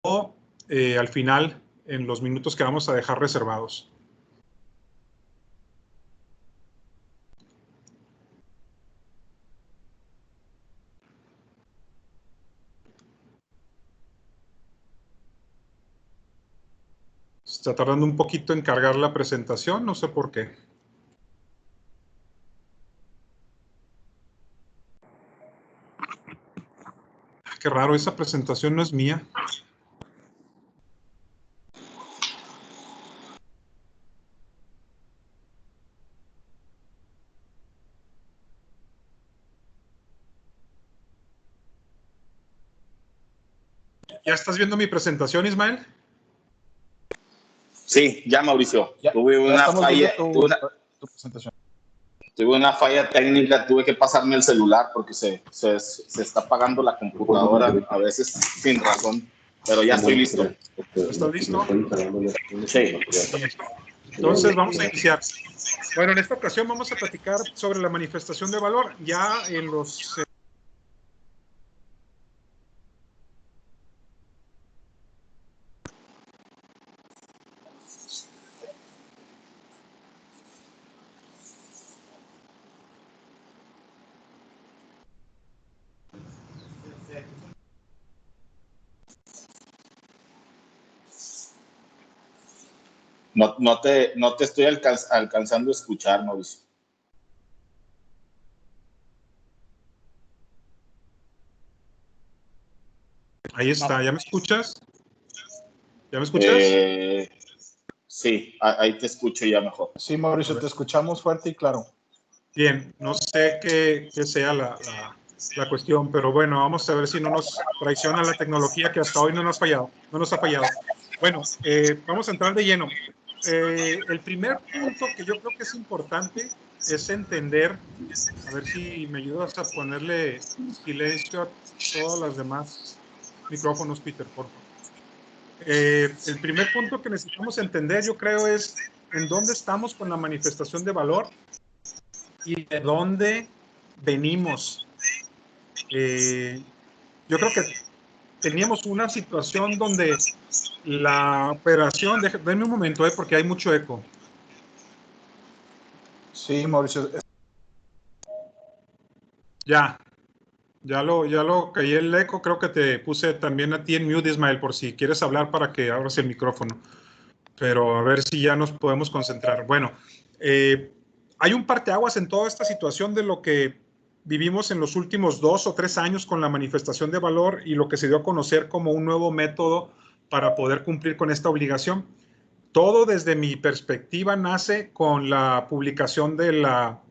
al final en los minutos que vamos a dejar reservados. Está tardando un poquito en cargar la presentación, no sé por qué. Qué raro, esa presentación no es mía. ¿Ya estás viendo mi presentación, Ismael? Sí, ya, Mauricio. Tuve una falla técnica, tuve que pasarme el celular porque se está apagando la computadora, a veces sin razón, pero ya estoy listo. ¿Estás listo? Sí. Entonces vamos a iniciar. Bueno, en esta ocasión vamos a platicar sobre la manifestación de valor. Ya en los... No te estoy alcanzando a escuchar, Mauricio. Ahí está, ¿ya me escuchas? ¿Ya me escuchas? Sí, ahí te escucho ya mejor. Sí, Mauricio, te escuchamos fuerte y claro. Bien, no sé qué sea la cuestión, pero bueno, vamos a ver si no nos traiciona la tecnología que hasta hoy no nos ha fallado. Bueno, vamos a entrar de lleno. El primer punto que yo creo que es importante es entender, a ver si me ayudas a ponerle silencio a todos los demás micrófonos, Peter, por favor. El primer punto que necesitamos entender, yo creo, es en dónde estamos con la manifestación de valor y de dónde venimos. Yo creo que teníamos una situación donde la operación, denme un momento, porque hay mucho eco. Sí, Mauricio. Ya lo caí el eco, creo que te puse también a ti en mute, Ismael, por si quieres hablar para que abras el micrófono. Pero a ver si ya nos podemos concentrar. Bueno, hay un parteaguas en toda esta situación de lo que vivimos en los últimos 2 o 3 años con la manifestación de valor y lo que se dio a conocer como un nuevo método para poder cumplir con esta obligación. Todo desde mi perspectiva nace con la publicación del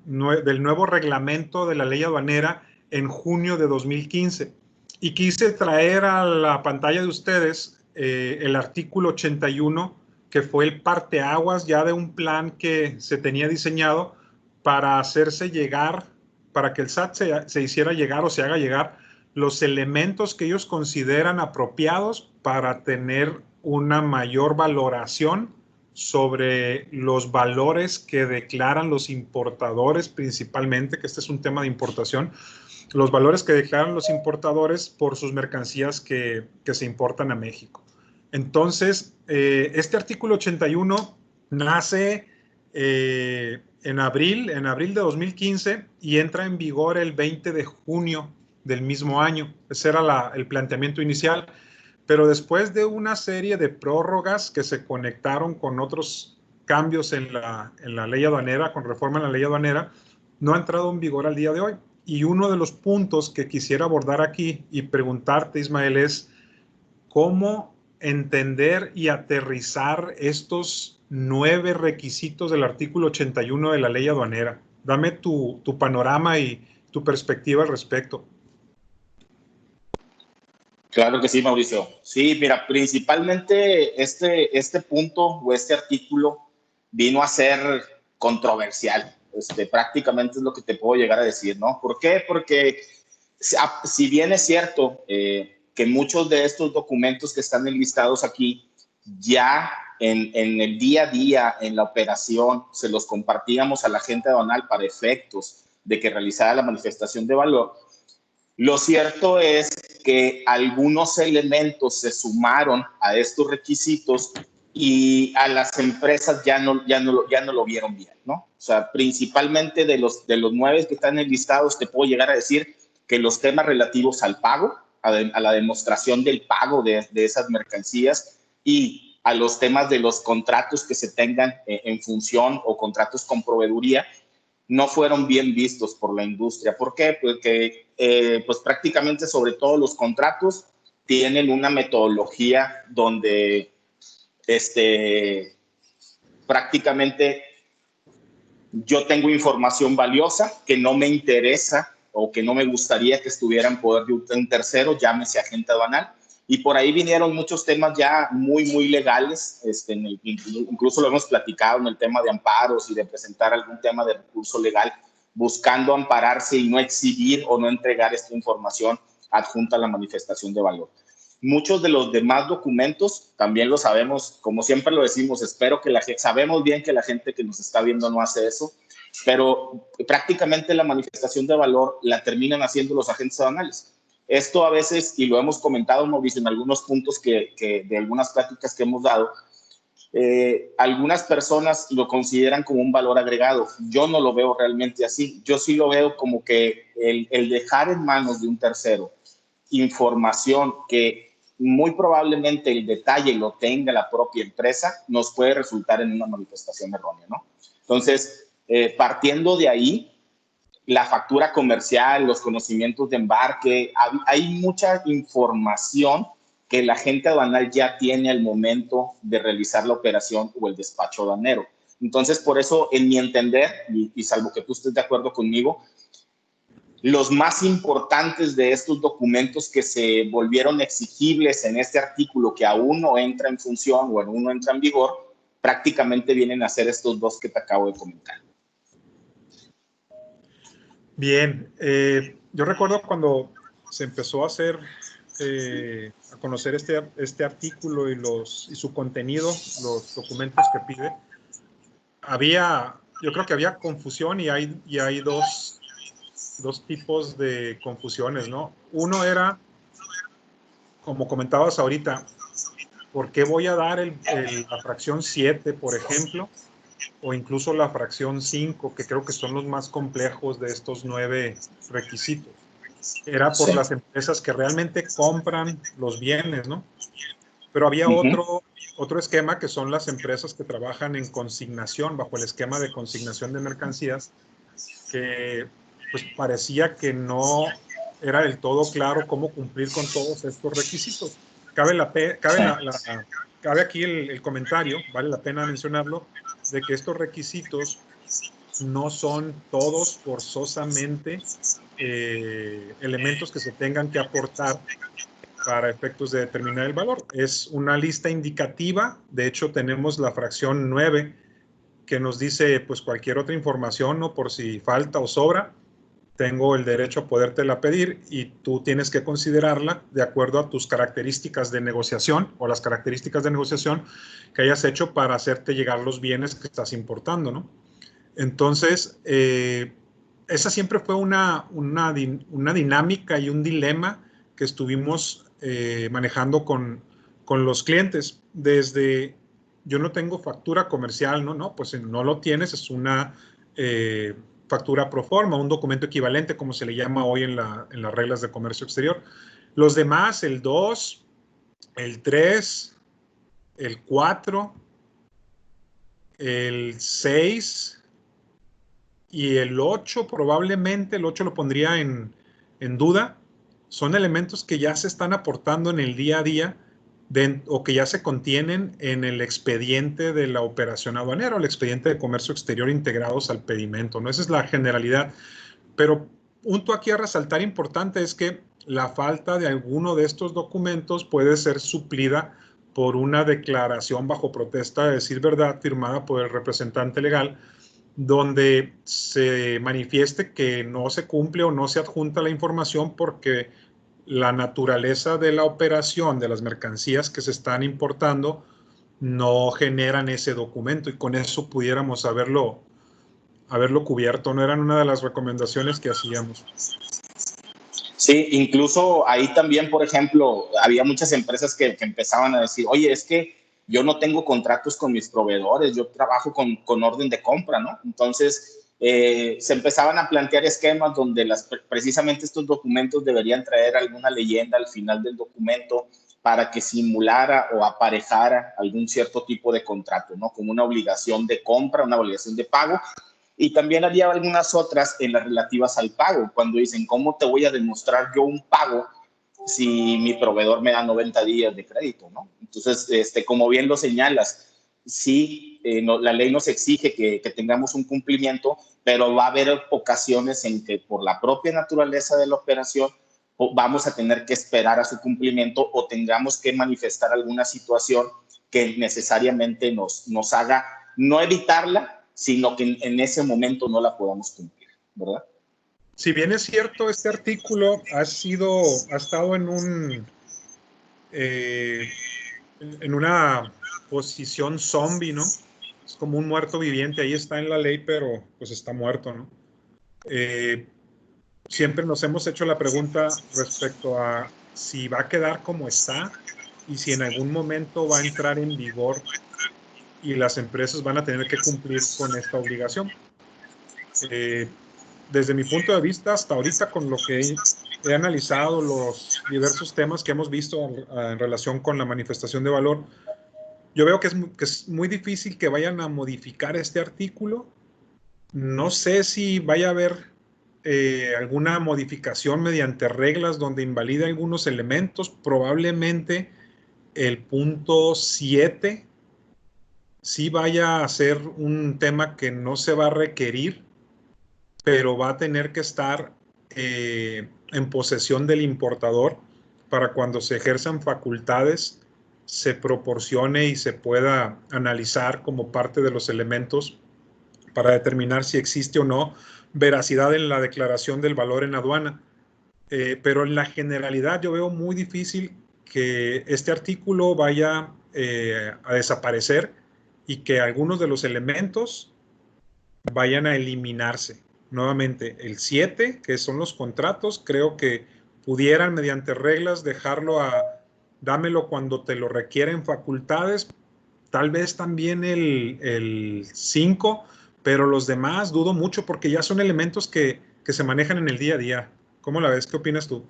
nuevo reglamento de la ley aduanera en junio de 2015. Y quise traer a la pantalla de ustedes el artículo 81, que fue el parteaguas ya de un plan que se tenía diseñado para hacerse llegar, para que el SAT se hiciera llegar o se haga llegar los elementos que ellos consideran apropiados para tener una mayor valoración sobre los valores que declaran los importadores, principalmente, que este es un tema de importación, los valores que declaran los importadores por sus mercancías que se importan a México. Entonces, este artículo 81 nace en abril de 2015 y entra en vigor el 20 de junio del mismo año. Ese era el planteamiento inicial. Pero después de una serie de prórrogas que se conectaron con otros cambios en la ley aduanera, con reforma en la ley aduanera, no ha entrado en vigor al día de hoy. Y uno de los puntos que quisiera abordar aquí y preguntarte, Ismael, es cómo entender y aterrizar estos 9 requisitos del artículo 81 de la ley aduanera. Dame tu panorama y tu perspectiva al respecto. Claro que sí, Mauricio. Sí, mira, principalmente este punto o este artículo vino a ser controversial. Prácticamente es lo que te puedo llegar a decir, ¿no? ¿Por qué? Porque si bien es cierto que muchos de estos documentos que están enlistados aquí, ya en el día a día, en la operación, se los compartíamos a la gente aduanal para efectos de que realizara la manifestación de valor, lo cierto es que algunos elementos se sumaron a estos requisitos y a las empresas ya no lo vieron bien, ¿no? O sea, principalmente de los 9 que están enlistados, te puedo llegar a decir que los temas relativos al pago, a la demostración del pago de esas mercancías y a los temas de los contratos que se tengan en función o contratos con proveeduría, no fueron bien vistos por la industria. ¿Por qué? Porque pues prácticamente sobre todo los contratos tienen una metodología donde prácticamente yo tengo información valiosa que no me interesa o que no me gustaría que estuviera en poder de un tercero, llámese agente aduanal. Y por ahí vinieron muchos temas ya muy legales, incluso lo hemos platicado en el tema de amparos y de presentar algún tema de recurso legal, buscando ampararse y no exhibir o no entregar esta información adjunta a la manifestación de valor. Muchos de los demás documentos también lo sabemos, como siempre lo decimos, espero que sabemos bien que la gente que nos está viendo no hace eso, pero prácticamente la manifestación de valor la terminan haciendo los agentes aduanales. Esto a veces, y lo hemos comentado, Mauricio, en algunos puntos de algunas pláticas que hemos dado, algunas personas lo consideran como un valor agregado. Yo no lo veo realmente así. Yo sí lo veo como que el dejar en manos de un tercero información que muy probablemente el detalle lo tenga la propia empresa, nos puede resultar en una manifestación errónea, ¿no? Entonces, partiendo de ahí, la factura comercial, los conocimientos de embarque, hay mucha información que el agente aduanal ya tiene al momento de realizar la operación o el despacho aduanero. Entonces, por eso, en mi entender, y salvo que tú estés de acuerdo conmigo, los más importantes de estos documentos que se volvieron exigibles en este artículo que aún no entra en función o aún no entra en vigor, prácticamente vienen a ser estos 2 que te acabo de comentar. Bien, yo recuerdo cuando se empezó a hacer, a conocer este artículo y su contenido, los documentos que pide, yo creo que había confusión y hay dos tipos de confusiones, ¿no? Uno era, como comentabas ahorita, ¿por qué voy a dar la fracción 7, por ejemplo? O incluso la fracción 5, que creo que son los más complejos de estos 9 requisitos. Era por las empresas que realmente compran los bienes, ¿no? Pero había otro esquema, que son las empresas que trabajan en consignación, bajo el esquema de consignación de mercancías, que pues parecía que no era del todo claro cómo cumplir con todos estos requisitos. Cabe aquí el comentario, vale la pena mencionarlo, de que estos requisitos no son todos forzosamente elementos que se tengan que aportar para efectos de determinar el valor. Es una lista indicativa. De hecho, tenemos la fracción 9 que nos dice pues cualquier otra información, ¿no? Por si falta o sobra, tengo el derecho a podértela pedir y tú tienes que considerarla de acuerdo a tus características de negociación o las características de negociación que hayas hecho para hacerte llegar los bienes que estás importando, ¿no? Entonces, esa siempre fue una dinámica y un dilema que estuvimos manejando con los clientes. Desde, yo no tengo factura comercial, no, pues no lo tienes, es una factura pro forma, un documento equivalente, como se le llama hoy en las reglas de comercio exterior. Los demás, el 2, el 3, el 4, el 6 y el 8, probablemente el 8 lo pondría en duda. Son elementos que ya se están aportando en el día a día o que ya se contienen en el expediente de la operación aduanera o el expediente de comercio exterior integrados al pedimento, ¿no? Esa es la generalidad. Pero punto aquí a resaltar importante es que la falta de alguno de estos documentos puede ser suplida por una declaración bajo protesta de decir verdad firmada por el representante legal, donde se manifieste que no se cumple o no se adjunta la información porque la naturaleza de la operación de las mercancías que se están importando no generan ese documento, y con eso pudiéramos haberlo cubierto. No eran una de las recomendaciones que hacíamos. Sí, incluso ahí también, por ejemplo, había muchas empresas que empezaban a decir, oye, es que yo no tengo contratos con mis proveedores, yo trabajo con orden de compra, ¿no? Entonces, se empezaban a plantear esquemas donde precisamente estos documentos deberían traer alguna leyenda al final del documento para que simulara o aparejara algún cierto tipo de contrato, ¿no? Como una obligación de compra, una obligación de pago. Y también había algunas otras en las relativas al pago, cuando dicen, ¿cómo te voy a demostrar yo un pago si mi proveedor me da 90 días de crédito, ¿no? Entonces, como bien lo señalas, sí, la ley nos exige que tengamos un cumplimiento, pero va a haber ocasiones en que por la propia naturaleza de la operación vamos a tener que esperar a su cumplimiento o tengamos que manifestar alguna situación que necesariamente nos haga no evitarla, sino que en ese momento no la podamos cumplir, ¿verdad? Si bien es cierto, este artículo ha estado en una posición zombie, ¿no? Es como un muerto viviente, ahí está en la ley, pero pues está muerto, ¿no? Siempre nos hemos hecho la pregunta respecto a si va a quedar como está y si en algún momento va a entrar en vigor y las empresas van a tener que cumplir con esta obligación. Desde mi punto de vista, hasta ahorita, con lo que he analizado, los diversos temas que hemos visto en relación con la manifestación de valor, yo veo que es muy difícil que vayan a modificar este artículo. No sé si vaya a haber alguna modificación mediante reglas donde invalide algunos elementos. Probablemente el punto 7 sí vaya a ser un tema que no se va a requerir, pero va a tener que estar en posesión del importador para cuando se ejerzan facultades se proporcione y se pueda analizar como parte de los elementos para determinar si existe o no veracidad en la declaración del valor en aduana. Pero en la generalidad yo veo muy difícil que este artículo vaya a desaparecer y que algunos de los elementos vayan a eliminarse. Nuevamente, el 7, que son los contratos, creo que pudieran mediante reglas dejarlo a dámelo cuando te lo requieren facultades, tal vez también el 5, pero los demás dudo mucho porque ya son elementos que se manejan en el día a día. ¿Cómo la ves? ¿Qué opinas tú?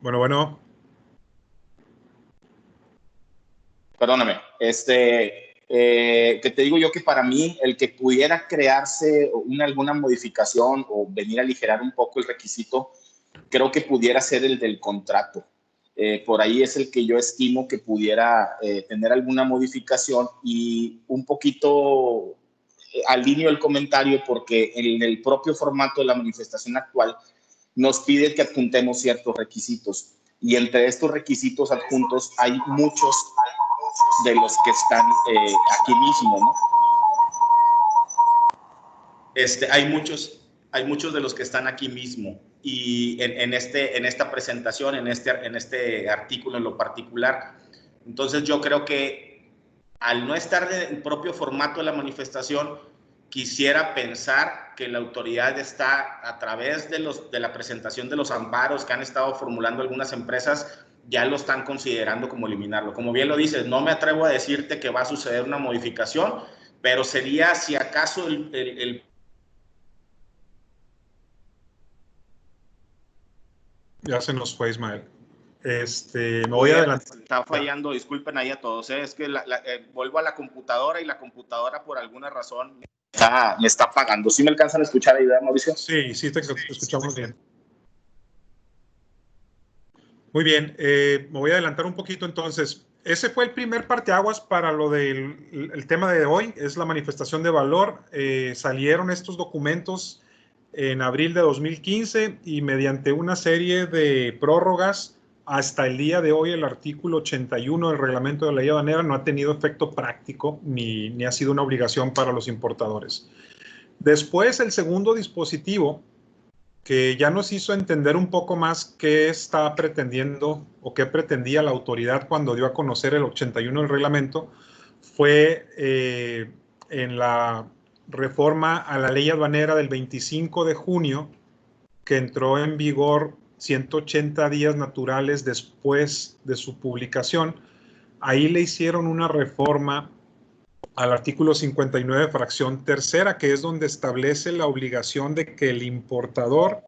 Bueno. Perdóname, que te digo yo que para mí el que pudiera crearse alguna modificación o venir a aligerar un poco el requisito, creo que pudiera ser el del contrato. Por ahí es el que yo estimo que pudiera tener alguna modificación y un poquito alineo el comentario porque en el propio formato de la manifestación actual nos pide que adjuntemos ciertos requisitos y entre estos requisitos adjuntos hay muchos de los que están aquí mismo, ¿no? Hay muchos de los que están aquí mismo y en esta presentación, en este artículo en lo particular. Entonces yo creo que al no estar en el propio formato de la manifestación, quisiera pensar que la autoridad está a través de la presentación de los amparos que han estado formulando algunas empresas, ya lo están considerando como eliminarlo. Como bien lo dices, no me atrevo a decirte que va a suceder una modificación, pero sería si acaso Ya se nos fue Ismael. Me voy a adelantar. Está fallando, disculpen ahí a todos. Es que vuelvo a la computadora y la computadora por alguna razón me está apagando. ¿Sí me alcanzan a escuchar ahí, Mauricio? Sí, te escuchamos bien. Muy bien, me voy a adelantar un poquito entonces. Ese fue el primer parteaguas para lo del el tema de hoy, es la manifestación de valor. Salieron estos documentos en abril de 2015 y mediante una serie de prórrogas hasta el día de hoy el artículo 81 del reglamento de la ley aduanera no ha tenido efecto práctico ni ha sido una obligación para los importadores. Después, el segundo dispositivo que ya nos hizo entender un poco más qué estaba pretendiendo o qué pretendía la autoridad cuando dio a conocer el 81 del reglamento, fue en la reforma a la ley aduanera del 25 de junio, que entró en vigor 180 días naturales después de su publicación. Ahí le hicieron una reforma al artículo 59, fracción tercera, que es donde establece la obligación de que el importador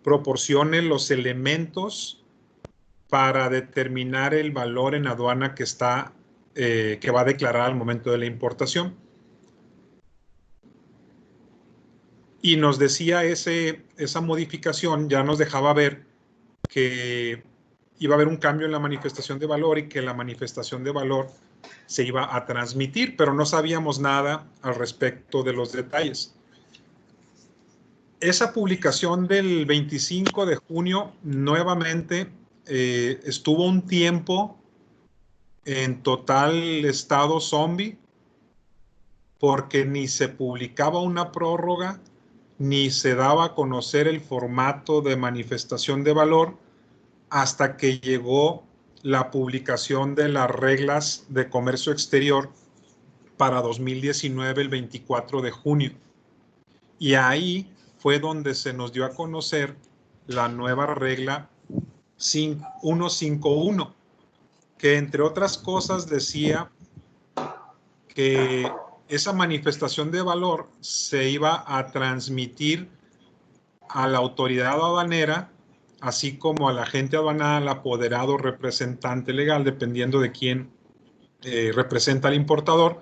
proporcione los elementos para determinar el valor en aduana que va a declarar al momento de la importación. Y nos decía esa modificación, ya nos dejaba ver que iba a haber un cambio en la manifestación de valor y que la manifestación de valor se iba a transmitir, pero no sabíamos nada al respecto de los detalles. Esa publicación del 25 de junio nuevamente estuvo un tiempo en total estado zombie, porque ni se publicaba una prórroga, ni se daba a conocer el formato de manifestación de valor hasta que llegó la publicación de las reglas de comercio exterior para 2019, el 24 de junio. Y ahí fue donde se nos dio a conocer la nueva regla 151, que entre otras cosas decía que esa manifestación de valor se iba a transmitir a la autoridad aduanera, así como al agente aduanal, apoderado o representante legal, dependiendo de quién representa al importador,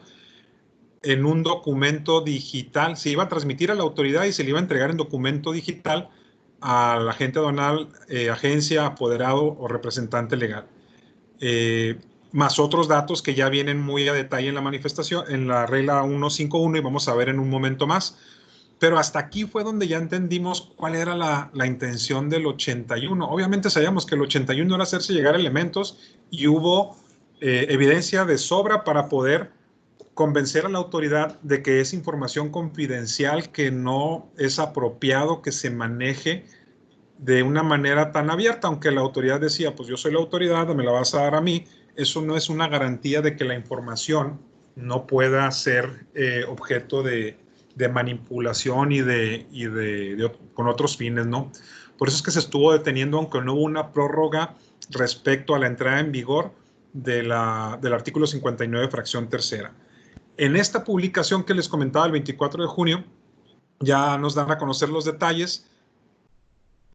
en un documento digital. Se iba a transmitir a la autoridad y se le iba a entregar en documento digital al agente aduanal, agencia, apoderado o representante legal. Más otros datos que ya vienen muy a detalle en la manifestación, en la regla 151, y vamos a ver en un momento más. Pero hasta aquí fue donde ya entendimos cuál era la intención del 81. Obviamente sabíamos que el 81 era hacerse llegar elementos y hubo evidencia de sobra para poder convencer a la autoridad de que es información confidencial, que no es apropiado que se maneje de una manera tan abierta, aunque la autoridad decía, pues yo soy la autoridad, me la vas a dar a mí. Eso no es una garantía de que la información no pueda ser objeto de manipulación con otros fines, ¿no? Por eso es que se estuvo deteniendo, aunque no hubo una prórroga respecto a la entrada en vigor del artículo 59, fracción tercera. En esta publicación que les comentaba el 24 de junio, ya nos dan a conocer los detalles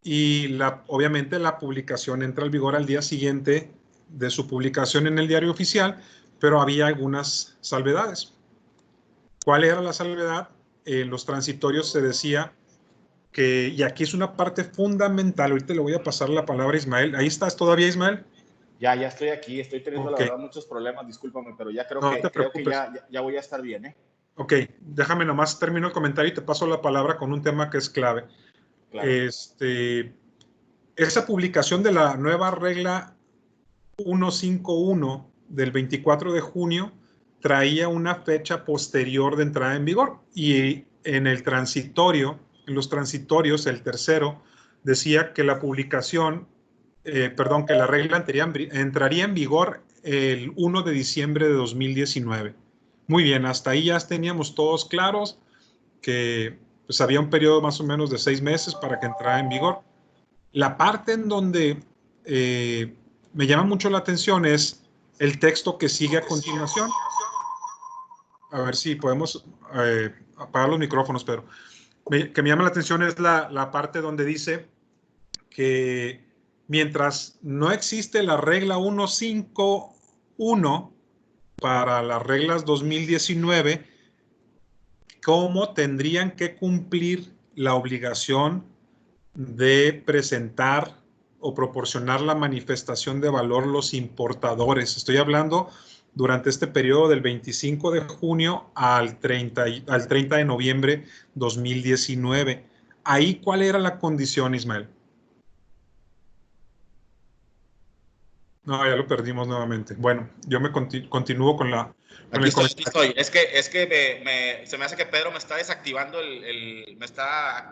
y obviamente la publicación entra en vigor al día siguiente de su publicación en el diario oficial, pero había algunas salvedades. ¿Cuál era la salvedad? En los transitorios se decía que, y aquí es una parte fundamental, ahorita le voy a pasar la palabra a Ismael. ¿Ahí estás todavía, Ismael? Ya estoy aquí, estoy teniendo Okay. la verdad muchos problemas, discúlpame, pero ya creo que ya voy a estar bien, ¿eh? Ok, déjame nomás termino el comentario y te paso la palabra con un tema que es clave. Claro. Esa publicación de la nueva regla 151 del 24 de junio traía una fecha posterior de entrada en vigor, y en el transitorio, en los transitorios, el tercero decía que la publicación, que la regla entraría en vigor el 1 de diciembre de 2019. Muy bien, hasta ahí ya teníamos todos claros que pues, había un periodo más o menos de 6 meses para que entrara en vigor. La parte en donde me llama mucho la atención es el texto que sigue a continuación. A ver si podemos apagar los micrófonos, pero que me llama la atención es la parte donde dice que mientras no existe la regla 151 para las reglas 2019, ¿cómo tendrían que cumplir la obligación de presentar o proporcionar la manifestación de valor los importadores? Estoy hablando durante este periodo del 25 de junio al 30 de noviembre 2019. Ahí, ¿cuál era la condición, Ismael? No, ya lo perdimos nuevamente. Bueno, yo me continúo con la... Aquí estoy. Es que se me hace que Pedro me está desactivando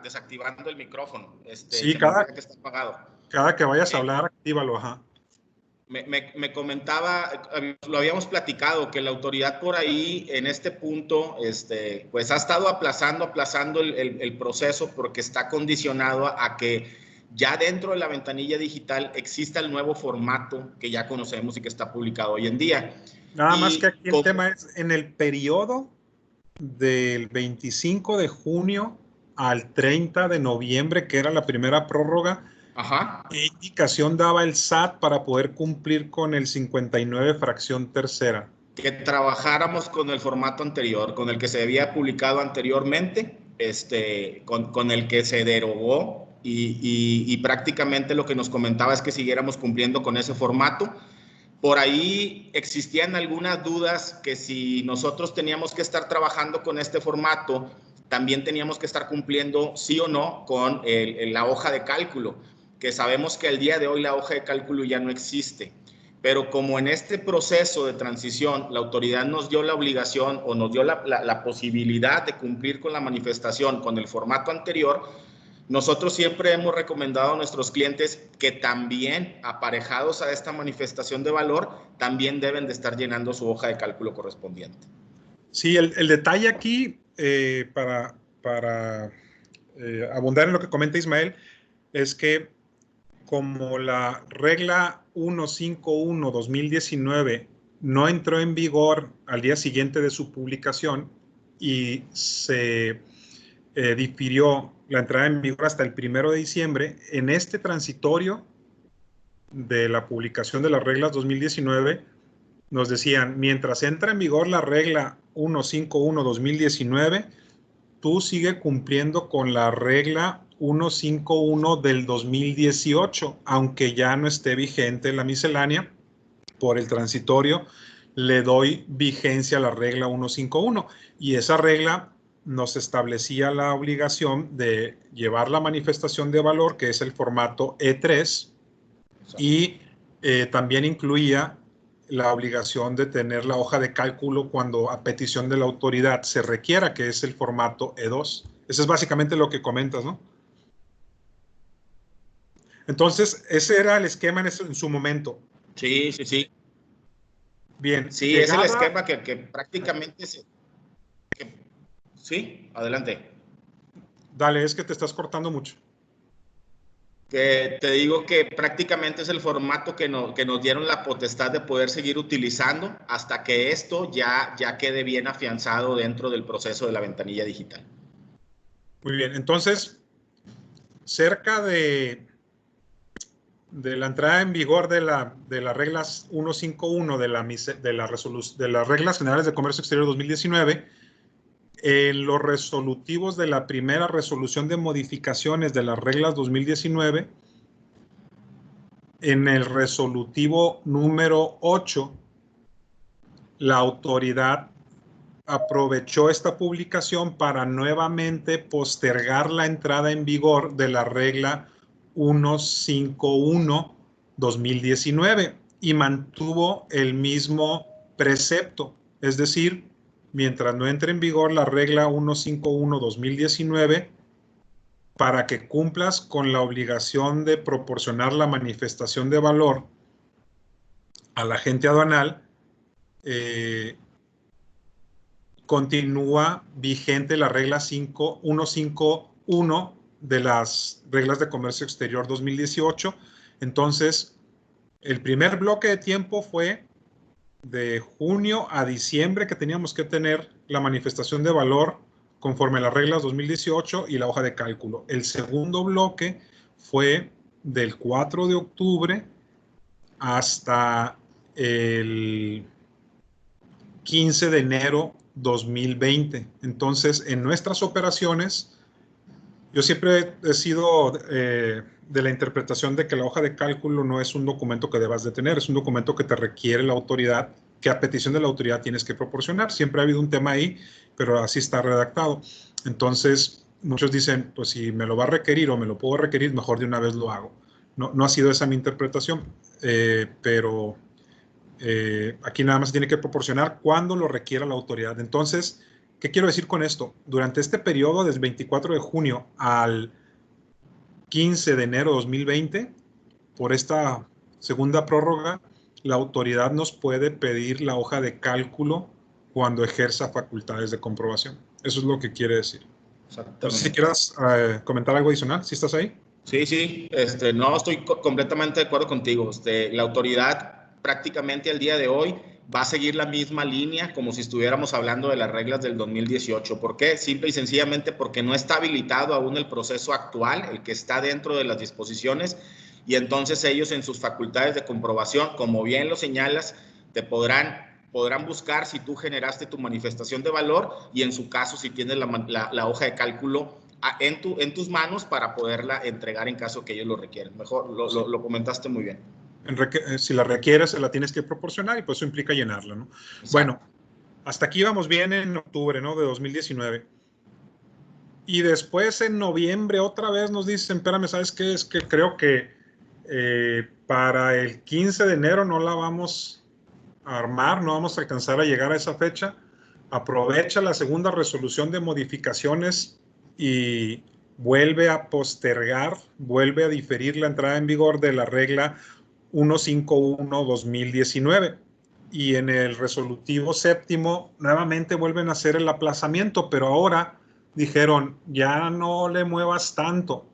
desactivando el micrófono. Sí, que está apagado. Cada que vayas a hablar, actívalo, ajá. Me comentaba, lo habíamos platicado, que la autoridad por ahí en este punto pues ha estado aplazando el proceso porque está condicionado a que ya dentro de la ventanilla digital exista el nuevo formato que ya conocemos y que está publicado hoy en día. Nada más que aquí el tema es en el periodo del 25 de junio al 30 de noviembre, que era la primera prórroga. Ajá. ¿Qué indicación daba el SAT para poder cumplir con el 59 fracción tercera? Que trabajáramos con el formato anterior, con el que se había publicado anteriormente, con el que se derogó y prácticamente lo que nos comentaba es que siguiéramos cumpliendo con ese formato. Por ahí existían algunas dudas que si nosotros teníamos que estar trabajando con este formato, también teníamos que estar cumpliendo sí o no con la hoja de cálculo, que sabemos que al día de hoy la hoja de cálculo ya no existe. Pero como en este proceso de transición la autoridad nos dio la obligación o nos dio la posibilidad de cumplir con la manifestación con el formato anterior, nosotros siempre hemos recomendado a nuestros clientes que también, aparejados a esta manifestación de valor, también deben de estar llenando su hoja de cálculo correspondiente. Sí, el detalle aquí, para abundar en lo que comenta Ismael, es que como la regla 151-2019 no entró en vigor al día siguiente de su publicación y se difirió la entrada en vigor hasta el 1 de diciembre, en este transitorio de la publicación de las reglas 2019, nos decían, mientras entra en vigor la regla 151-2019, tú sigue cumpliendo con la regla 151 del 2018, aunque ya no esté vigente la miscelánea, por el transitorio le doy vigencia a la regla 151 y esa regla nos establecía la obligación de llevar la manifestación de valor, que es el formato E3, y también incluía la obligación de tener la hoja de cálculo cuando a petición de la autoridad se requiera, que es el formato E2. Eso es básicamente lo que comentas, ¿no? Entonces, ese era el esquema en su momento. Sí, sí, sí. Bien. Sí, es el esquema que prácticamente sí, adelante. Dale, es que te estás cortando mucho. Que te digo que prácticamente es el formato que nos dieron la potestad de poder seguir utilizando hasta que esto ya quede bien afianzado dentro del proceso de la ventanilla digital. Muy bien, entonces, cerca de la entrada en vigor de las reglas 151 de las reglas generales de comercio exterior 2019, en los resolutivos de la primera resolución de modificaciones de las reglas 2019, en el resolutivo número 8, la autoridad aprovechó esta publicación para nuevamente postergar la entrada en vigor de la regla 151-2019 y mantuvo el mismo precepto, es decir, mientras no entre en vigor la regla 151-2019, para que cumplas con la obligación de proporcionar la manifestación de valor al agente aduanal, continúa vigente la regla 151 de las reglas de comercio exterior 2018. Entonces, el primer bloque de tiempo fue de junio a diciembre, que teníamos que tener la manifestación de valor conforme a las reglas 2018 y la hoja de cálculo. El segundo bloque fue del 4 de octubre hasta el 15 de enero 2020. Entonces, en nuestras operaciones, yo siempre he sido de la interpretación de que la hoja de cálculo no es un documento que debas de tener, es un documento que te requiere la autoridad, que a petición de la autoridad tienes que proporcionar. Siempre ha habido un tema ahí, pero así está redactado. Entonces, muchos dicen, pues si me lo va a requerir o me lo puedo requerir, mejor de una vez lo hago. No ha sido esa mi interpretación, pero aquí nada más se tiene que proporcionar cuando lo requiera la autoridad. Entonces, ¿qué quiero decir con esto? Durante este periodo, desde el 24 de junio al 15 de enero de 2020, por esta segunda prórroga, la autoridad nos puede pedir la hoja de cálculo cuando ejerza facultades de comprobación. Eso es lo que quiere decir. No sé si quieras comentar algo adicional, si estás ahí. Sí, no, estoy completamente de acuerdo contigo. La autoridad prácticamente al día de hoy va a seguir la misma línea como si estuviéramos hablando de las reglas del 2018. ¿Por qué? Simple y sencillamente porque no está habilitado aún el proceso actual, el que está dentro de las disposiciones, y entonces ellos en sus facultades de comprobación, como bien lo señalas, te podrán buscar si tú generaste tu manifestación de valor y en su caso si tienes la hoja de cálculo en tus manos para poderla entregar en caso que ellos lo requieran. Mejor, lo comentaste muy bien. Si la requieres, se la tienes que proporcionar y pues eso implica llenarla, ¿no? Exacto. Bueno, hasta aquí vamos bien en octubre, ¿no? De 2019. Y después en noviembre otra vez nos dicen, espérame, ¿sabes qué? Es que creo que para el 15 de enero no la vamos a armar, no vamos a alcanzar a llegar a esa fecha. Aprovecha la segunda resolución de modificaciones y vuelve a postergar, vuelve a diferir la entrada en vigor de la regla 151-2019. Y en el resolutivo séptimo nuevamente vuelven a hacer el aplazamiento, pero ahora dijeron, ya no le muevas tanto,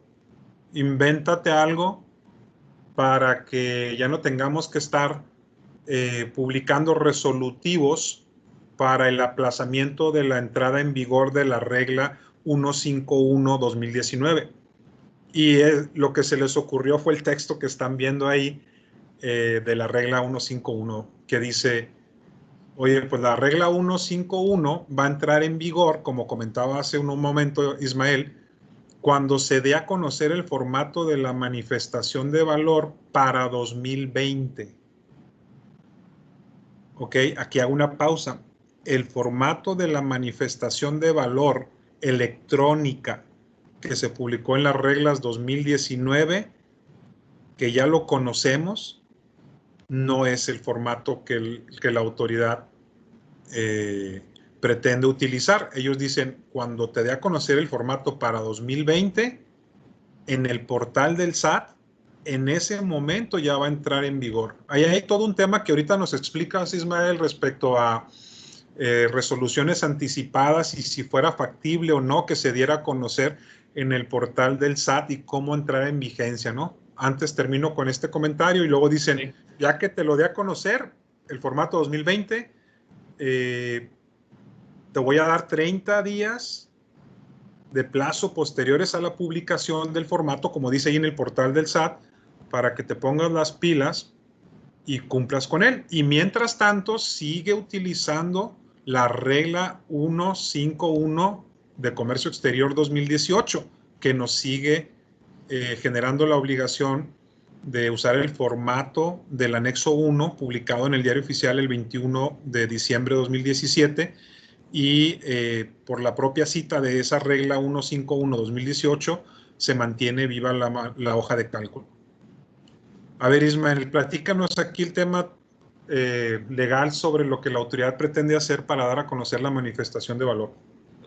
invéntate algo para que ya no tengamos que estar publicando resolutivos para el aplazamiento de la entrada en vigor de la regla 151-2019. Y lo que se les ocurrió fue el texto que están viendo ahí de la regla 151, que dice, oye, pues la regla 151 va a entrar en vigor, como comentaba hace un momento Ismael, cuando se dé a conocer el formato de la manifestación de valor para 2020. Ok, aquí hago una pausa. El formato de la manifestación de valor electrónica que se publicó en las reglas 2019, que ya lo conocemos, no es el formato que la autoridad pretende utilizar. Ellos dicen, cuando te dé a conocer el formato para 2020, en el portal del SAT, en ese momento ya va a entrar en vigor. Ahí hay todo un tema que ahorita nos explica Ismael respecto a resoluciones anticipadas y si fuera factible o no que se diera a conocer en el portal del SAT y cómo entrar en vigencia, ¿no? Antes termino con este comentario y luego dicen, sí, ya que te lo dé a conocer, el formato 2020, te voy a dar 30 días de plazo posteriores a la publicación del formato, como dice ahí en el portal del SAT, para que te pongas las pilas y cumplas con él. Y mientras tanto, sigue utilizando la regla 151 de Comercio Exterior 2018, que nos sigue generando la obligación de usar el formato del anexo 1, publicado en el Diario Oficial el 21 de diciembre de 2017, y por la propia cita de esa regla 151-2018 se mantiene viva la hoja de cálculo. A ver, Ismael, platícanos aquí el tema legal sobre lo que la autoridad pretende hacer para dar a conocer la manifestación de valor.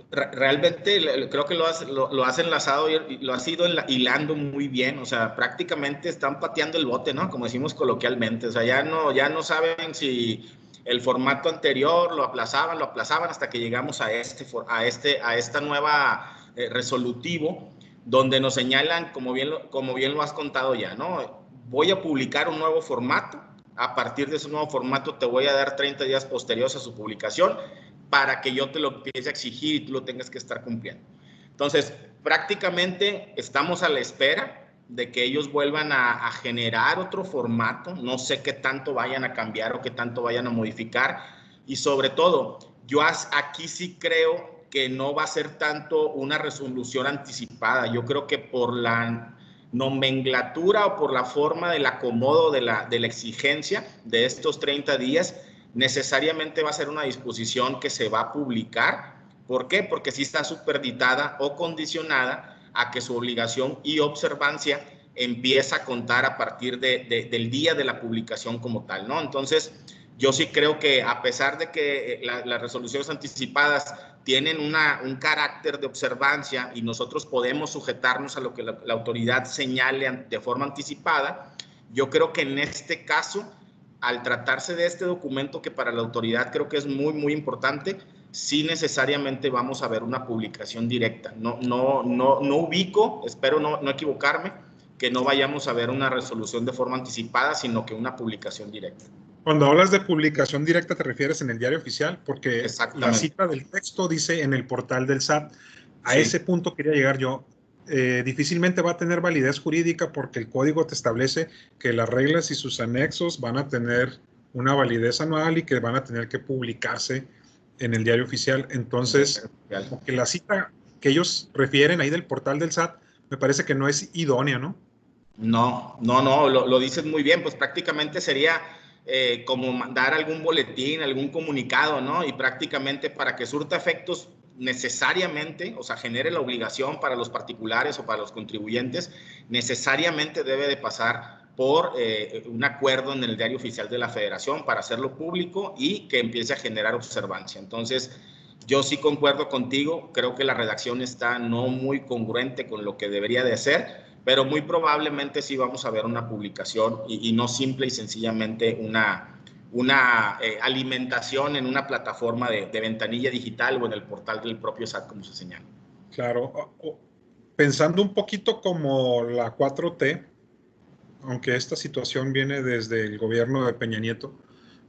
Realmente creo que lo has enlazado y lo has ido hilando muy bien. O sea, prácticamente están pateando el bote, ¿no? Como decimos coloquialmente. O sea, ya no saben si el formato anterior lo aplazaban hasta que llegamos a esta nueva resolutivo, donde nos señalan, como bien lo has contado ya, ¿no? Voy a publicar un nuevo formato. A partir de ese nuevo formato te voy a dar 30 días posteriores a su publicación para que yo te lo empiece a exigir y tú lo tengas que estar cumpliendo. Entonces, prácticamente estamos a la espera de que ellos vuelvan a generar otro formato. No sé qué tanto vayan a cambiar o qué tanto vayan a modificar. Y sobre todo, yo aquí sí creo que no va a ser tanto una resolución anticipada. Yo creo que por la nomenclatura o por la forma del acomodo de la exigencia de estos 30 días, necesariamente va a ser una disposición que se va a publicar. ¿Por qué? Porque sí está superditada o condicionada a que su obligación y observancia empieza a contar a partir del día de la publicación como tal, ¿no? Entonces, yo sí creo que a pesar de que las resoluciones anticipadas tienen un carácter de observancia y nosotros podemos sujetarnos a lo que la autoridad señale de forma anticipada, yo creo que en este caso al tratarse de este documento que para la autoridad creo que es muy, muy importante, sí necesariamente vamos a ver una publicación directa. No ubico, espero no equivocarme, que no vayamos a ver una resolución de forma anticipada, sino que una publicación directa. Cuando hablas de publicación directa, ¿te refieres en el diario oficial? Porque la cita del texto dice en el portal del SAT. A ese punto quería llegar yo. Difícilmente va a tener validez jurídica porque el código te establece que las reglas y sus anexos van a tener una validez anual y que van a tener que publicarse en el diario oficial. Entonces, porque la cita que ellos refieren ahí del portal del SAT me parece que no es idónea, ¿no? No, lo dices muy bien, pues prácticamente sería como mandar algún boletín, algún comunicado, ¿no? Y prácticamente para que surta efectos necesariamente, o sea, genere la obligación para los particulares o para los contribuyentes, necesariamente debe de pasar por un acuerdo en el diario oficial de la Federación para hacerlo público y que empiece a generar observancia. Entonces, yo sí concuerdo contigo, creo que la redacción está no muy congruente con lo que debería de ser, pero muy probablemente sí vamos a ver una publicación y no simple y sencillamente una alimentación en una plataforma de ventanilla digital o en el portal del propio SAT, como se señala. Claro. Pensando un poquito como la 4T, aunque esta situación viene desde el gobierno de Peña Nieto,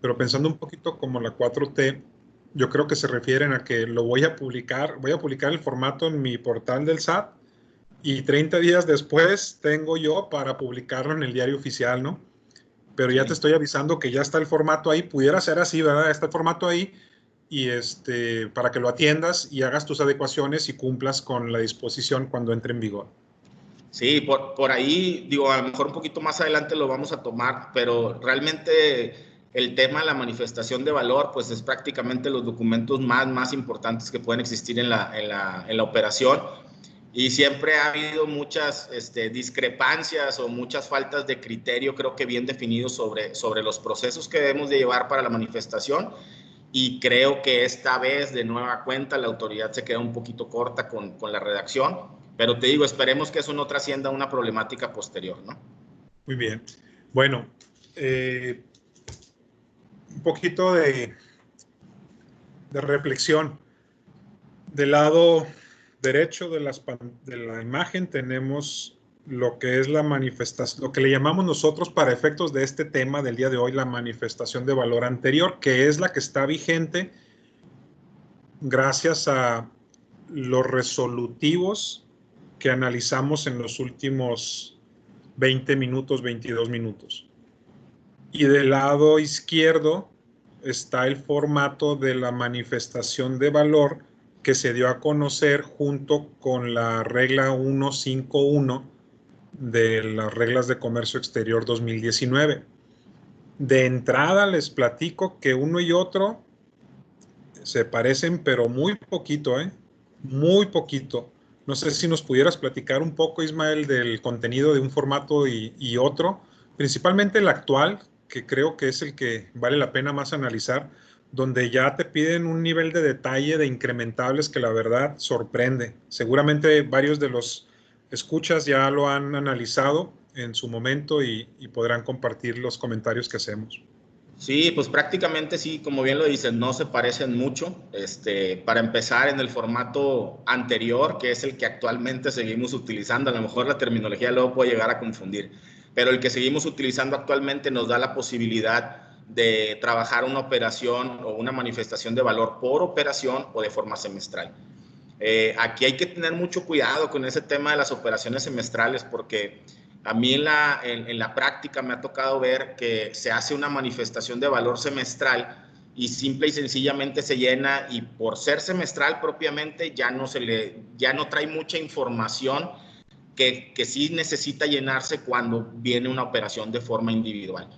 pero pensando un poquito como la 4T, yo creo que se refieren a que lo voy a publicar el formato en mi portal del SAT y 30 días después tengo yo para publicarlo en el diario oficial, ¿no? Pero ya te estoy avisando que ya está el formato ahí, pudiera ser así, ¿verdad? Está el formato ahí y para que lo atiendas y hagas tus adecuaciones y cumplas con la disposición cuando entre en vigor. Sí, por ahí, digo, a lo mejor un poquito más adelante lo vamos a tomar, pero realmente el tema de la manifestación de valor, pues es prácticamente los documentos más importantes que pueden existir en la operación. Y siempre ha habido muchas discrepancias o muchas faltas de criterio, creo que bien definidos sobre los procesos que debemos de llevar para la manifestación. Y creo que esta vez, de nueva cuenta, la autoridad se queda un poquito corta con la redacción. Pero te digo, esperemos que eso no trascienda una problemática posterior, ¿no? Muy bien. Bueno, un poquito de reflexión. Del lado derecho de la imagen tenemos lo que es la manifestación, lo que le llamamos nosotros para efectos de este tema del día de hoy, la manifestación de valor anterior, que es la que está vigente gracias a los resolutivos que analizamos en los últimos 20 minutos, 22 minutos. Y del lado izquierdo está el formato de la manifestación de valor que se dio a conocer junto con la regla 151 de las reglas de comercio exterior 2019. De entrada les platico que uno y otro se parecen, pero muy poquito, muy poquito. No sé si nos pudieras platicar un poco, Ismael, del contenido de un formato y otro, principalmente el actual, que creo que es el que vale la pena más analizar, donde ya te piden un nivel de detalle de incrementables que la verdad sorprende. Seguramente varios de los escuchas ya lo han analizado en su momento y podrán compartir los comentarios que hacemos. Sí, pues prácticamente sí, como bien lo dices, no se parecen mucho. Para empezar, en el formato anterior, que es el que actualmente seguimos utilizando, a lo mejor la terminología luego puede llegar a confundir, pero el que seguimos utilizando actualmente nos da la posibilidad de trabajar una operación o una manifestación de valor por operación o de forma semestral. Aquí hay que tener mucho cuidado con ese tema de las operaciones semestrales porque a mí en la práctica me ha tocado ver que se hace una manifestación de valor semestral y simple y sencillamente se llena y por ser semestral propiamente ya no trae mucha información que sí necesita llenarse cuando viene una operación de forma individual.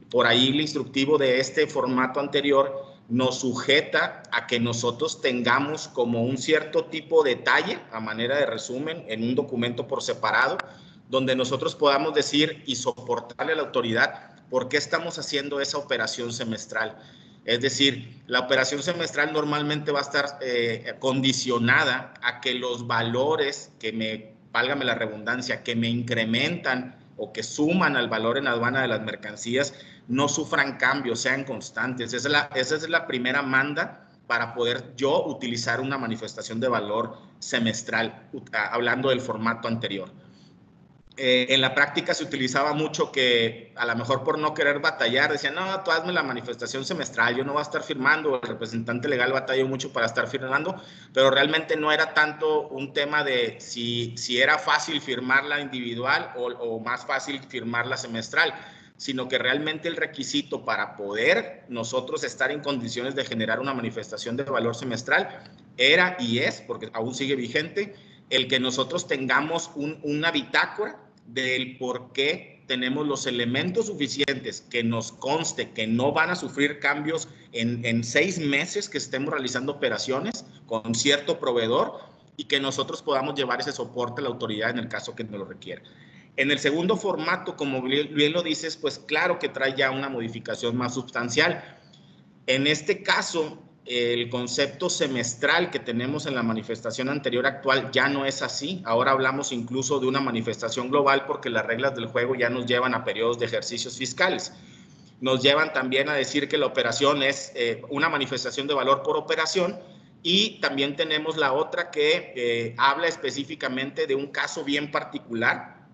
Por ahí el instructivo de este formato anterior nos sujeta a que nosotros tengamos como un cierto tipo de detalle a manera de resumen en un documento por separado, donde nosotros podamos decir y soportarle a la autoridad por qué estamos haciendo esa operación semestral. Es decir, la operación semestral normalmente va a estar condicionada a que los valores válgame la redundancia, que me incrementan o que suman al valor en aduana de las mercancías no sufran cambios, sean constantes. Esa es la primera manda para poder yo utilizar una manifestación de valor semestral, hablando del formato anterior. En la práctica se utilizaba mucho que a lo mejor por no querer batallar, decían, no, tú hazme la manifestación semestral, yo no voy a estar firmando, el representante legal batalló mucho para estar firmando, pero realmente no era tanto un tema de si era fácil firmarla individual o más fácil firmarla semestral, sino que realmente el requisito para poder nosotros estar en condiciones de generar una manifestación de valor semestral era y es, porque aún sigue vigente, el que nosotros tengamos una bitácora del por qué tenemos los elementos suficientes que nos conste que no van a sufrir cambios en 6 meses que estemos realizando operaciones con cierto proveedor y que nosotros podamos llevar ese soporte a la autoridad en el caso que nos lo requiera. En el segundo formato, como bien lo dices, pues claro que trae ya una modificación más sustancial. En este caso, el concepto semestral que tenemos en la manifestación anterior actual ya no es así. Ahora hablamos incluso de una manifestación global porque las reglas del juego ya nos llevan a periodos de ejercicios fiscales. Nos llevan también a decir que la operación es una manifestación de valor por operación y también tenemos la otra que habla específicamente de un caso bien particular,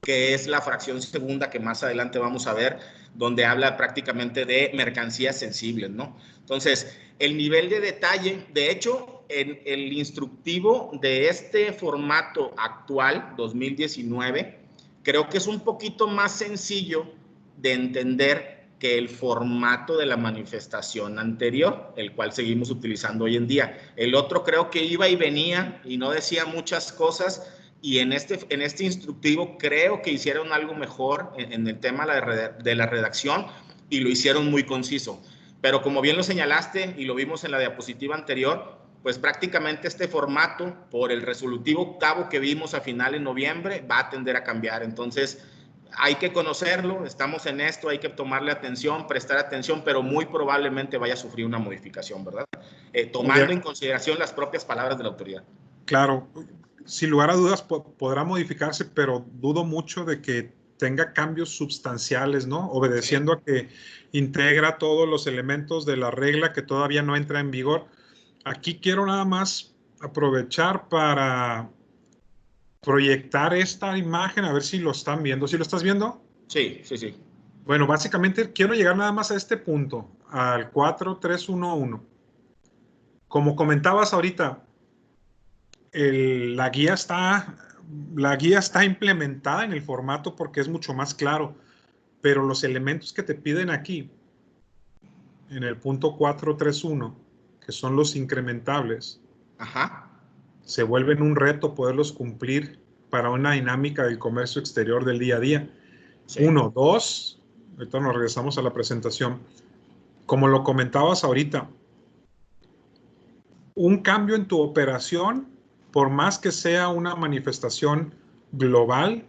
que es la fracción segunda que más adelante vamos a ver, donde habla prácticamente de mercancías sensibles, ¿no? Entonces, el nivel de detalle, de hecho, en el instructivo de este formato actual, 2019, creo que es un poquito más sencillo de entender que el formato de la manifestación anterior, el cual seguimos utilizando hoy en día. El otro creo que iba y venía y no decía muchas cosas, y en este instructivo creo que hicieron algo mejor en el tema de la redacción y lo hicieron muy conciso. Pero como bien lo señalaste y lo vimos en la diapositiva anterior, pues prácticamente este formato, por el resolutivo octavo que vimos a final de noviembre, va a tender a cambiar. Entonces, hay que conocerlo, estamos en esto, hay que tomarle atención, prestar atención, pero muy probablemente vaya a sufrir una modificación, ¿verdad? Tomando en consideración las propias palabras de la autoridad. Claro, sin lugar a dudas podrá modificarse, pero dudo mucho de que tenga cambios sustanciales, ¿no? Obedeciendo a que integra todos los elementos de la regla que todavía no entra en vigor. Aquí quiero nada más aprovechar para proyectar esta imagen, a ver si lo están viendo. ¿Sí lo estás viendo? Sí, sí, sí. Bueno, básicamente quiero llegar nada más a este punto, al 4311. Como comentabas ahorita, la guía está implementada en el formato porque es mucho más claro, pero los elementos que te piden aquí, en el punto 431, que son los incrementables, se vuelven un reto poderlos cumplir para una dinámica del comercio exterior del día a día. Sí. 1, 2, ahorita nos regresamos a la presentación. Como lo comentabas ahorita, un cambio en tu operación, por más que sea una manifestación global,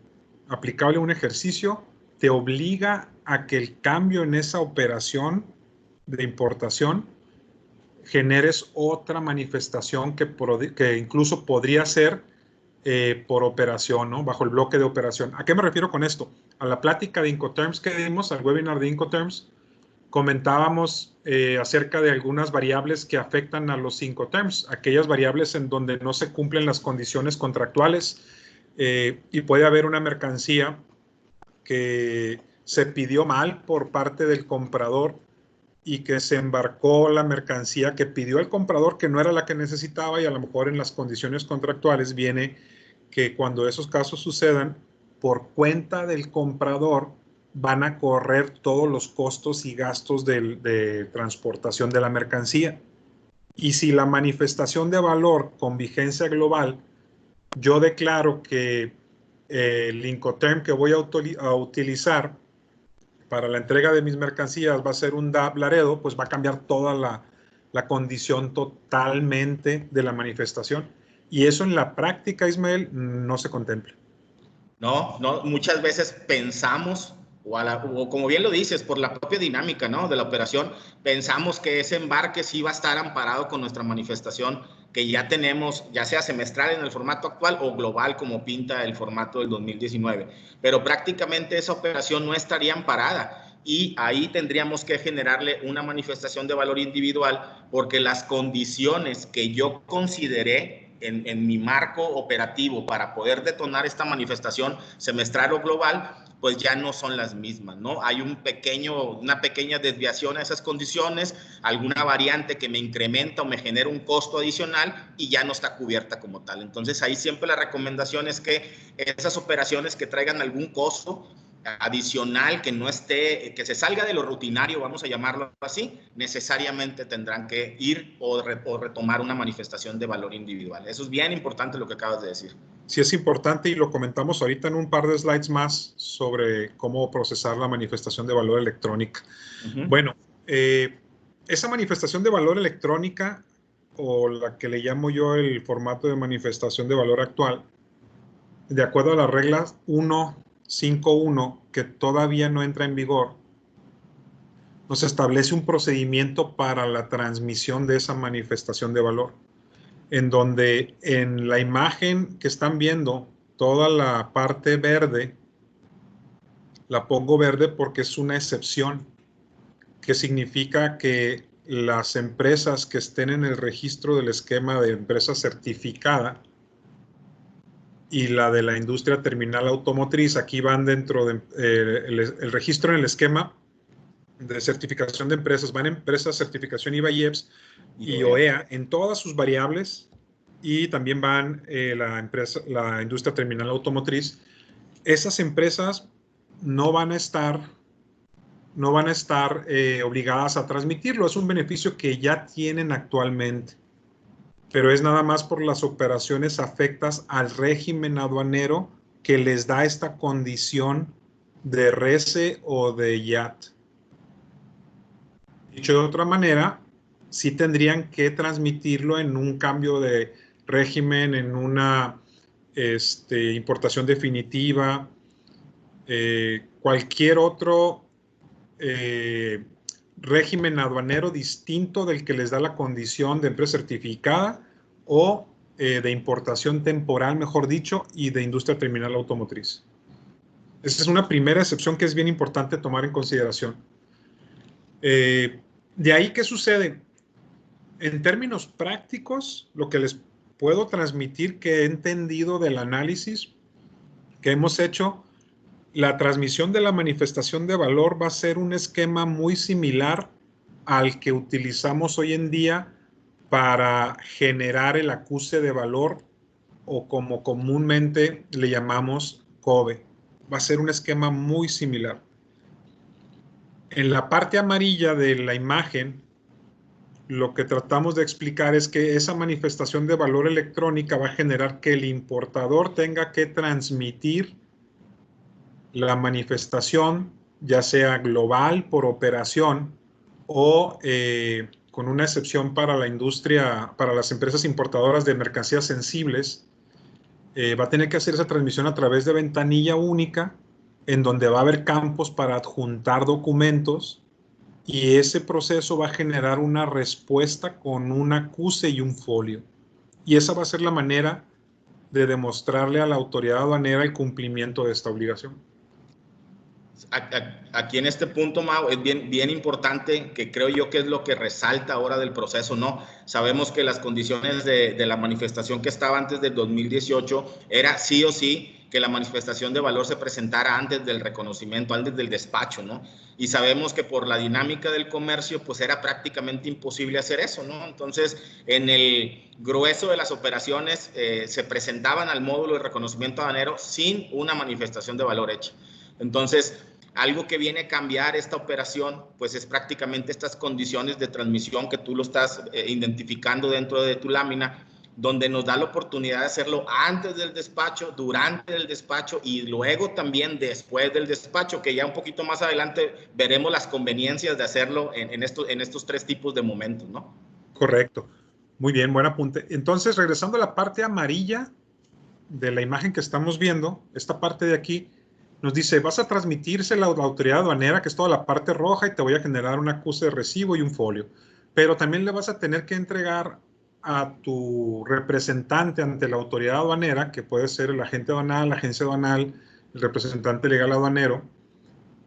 aplicable a un ejercicio, te obliga a que el cambio en esa operación de importación generes otra manifestación que incluso podría ser por operación, ¿no? Bajo el bloque de operación. ¿A qué me refiero con esto? A la plática de Incoterms que dimos, al webinar de Incoterms, comentábamos acerca de algunas variables que afectan a los Incoterms, aquellas variables en donde no se cumplen las condiciones contractuales y puede haber una mercancía que se pidió mal por parte del comprador y que se embarcó la mercancía que pidió el comprador que no era la que necesitaba, y a lo mejor en las condiciones contractuales viene que cuando esos casos sucedan, por cuenta del comprador van a correr todos los costos y gastos de transportación de la mercancía. Y si la manifestación de valor con vigencia global, yo declaro que el Incoterm que voy a utilizar para la entrega de mis mercancías va a ser un DAP Laredo, pues va a cambiar toda la condición totalmente de la manifestación. Y eso en la práctica, Ismael, no se contempla. No, muchas veces pensamos, o como bien lo dices, por la propia dinámica, ¿no?, de la operación, pensamos que ese embarque sí va a estar amparado con nuestra manifestación que ya tenemos, ya sea semestral en el formato actual o global como pinta el formato del 2019. Pero prácticamente esa operación no estaría amparada y ahí tendríamos que generarle una manifestación de valor individual porque las condiciones que yo consideré en mi marco operativo para poder detonar esta manifestación semestral o global, pues ya no son las mismas, ¿no? Hay una pequeña desviación a esas condiciones, alguna variante que me incrementa o me genera un costo adicional y ya no está cubierta como tal. Entonces ahí siempre la recomendación es que esas operaciones que traigan algún costo adicional que no esté, que se salga de lo rutinario, vamos a llamarlo así, necesariamente tendrán que ir o retomar una manifestación de valor individual. Eso es bien importante lo que acabas de decir. Sí, es importante y lo comentamos ahorita en un par de slides más sobre cómo procesar la manifestación de valor electrónica. Bueno, esa manifestación de valor electrónica, o la que le llamo yo el formato de manifestación de valor actual, de acuerdo a las reglas 1.5.1, que todavía no entra en vigor, nos establece un procedimiento para la transmisión de esa manifestación de valor, en donde en la imagen que están viendo, toda la parte verde, la pongo verde porque es una excepción, que significa que las empresas que estén en el registro del esquema de empresa certificada y la de la industria terminal automotriz, aquí van dentro de el registro en el esquema de certificación de empresas, van empresas, certificación IVA y EPS y OEA en todas sus variables, y también van la industria terminal automotriz. Esas empresas no van a estar obligadas a transmitirlo. Es un beneficio que ya tienen actualmente, pero es nada más por las operaciones afectas al régimen aduanero que les da esta condición de RECE o de IAT. Dicho de otra manera, sí tendrían que transmitirlo en un cambio de régimen, en una importación definitiva, cualquier otro régimen aduanero distinto del que les da la condición de empresa certificada o de importación temporal, mejor dicho, y de industria terminal automotriz. Esa es una primera excepción que es bien importante tomar en consideración. De ahí, ¿qué sucede? En términos prácticos, lo que les puedo transmitir que he entendido del análisis que hemos hecho, la transmisión de la manifestación de valor va a ser un esquema muy similar al que utilizamos hoy en día para generar el acuse de valor, o como comúnmente le llamamos COVE. Va a ser un esquema muy similar. En la parte amarilla de la imagen, lo que tratamos de explicar es que esa manifestación de valor electrónica va a generar que el importador tenga que transmitir la manifestación, ya sea global por operación o con una excepción para la industria, para las empresas importadoras de mercancías sensibles, va a tener que hacer esa transmisión a través de ventanilla única, en donde va a haber campos para adjuntar documentos, y ese proceso va a generar una respuesta con un acuse y un folio. Y esa va a ser la manera de demostrarle a la autoridad aduanera el cumplimiento de esta obligación. Aquí en este punto, Mau, es bien importante, que creo yo que es lo que resalta ahora del proceso, ¿no? Sabemos que las condiciones de la manifestación que estaba antes del 2018 era sí o sí que la manifestación de valor se presentara antes del reconocimiento, antes del despacho, ¿no? Y sabemos que por la dinámica del comercio, pues era prácticamente imposible hacer eso, ¿no? Entonces, en el grueso de las operaciones se presentaban al módulo de reconocimiento aduanero sin una manifestación de valor hecha. Entonces, algo que viene a cambiar esta operación, pues es prácticamente estas condiciones de transmisión que tú lo estás identificando dentro de tu lámina, donde nos da la oportunidad de hacerlo antes del despacho, durante el despacho y luego también después del despacho, que ya un poquito más adelante veremos las conveniencias de hacerlo en estos tres tipos de momentos, ¿no? Correcto. Muy bien, buen apunte. Entonces, regresando a la parte amarilla de la imagen que estamos viendo, esta parte de aquí nos dice, vas a transmitírsela a la autoridad aduanera, que es toda la parte roja, y te voy a generar un acuse de recibo y un folio. Pero también le vas a tener que entregar a tu representante ante la autoridad aduanera, que puede ser el agente aduanal, la agencia aduanal, el representante legal aduanero,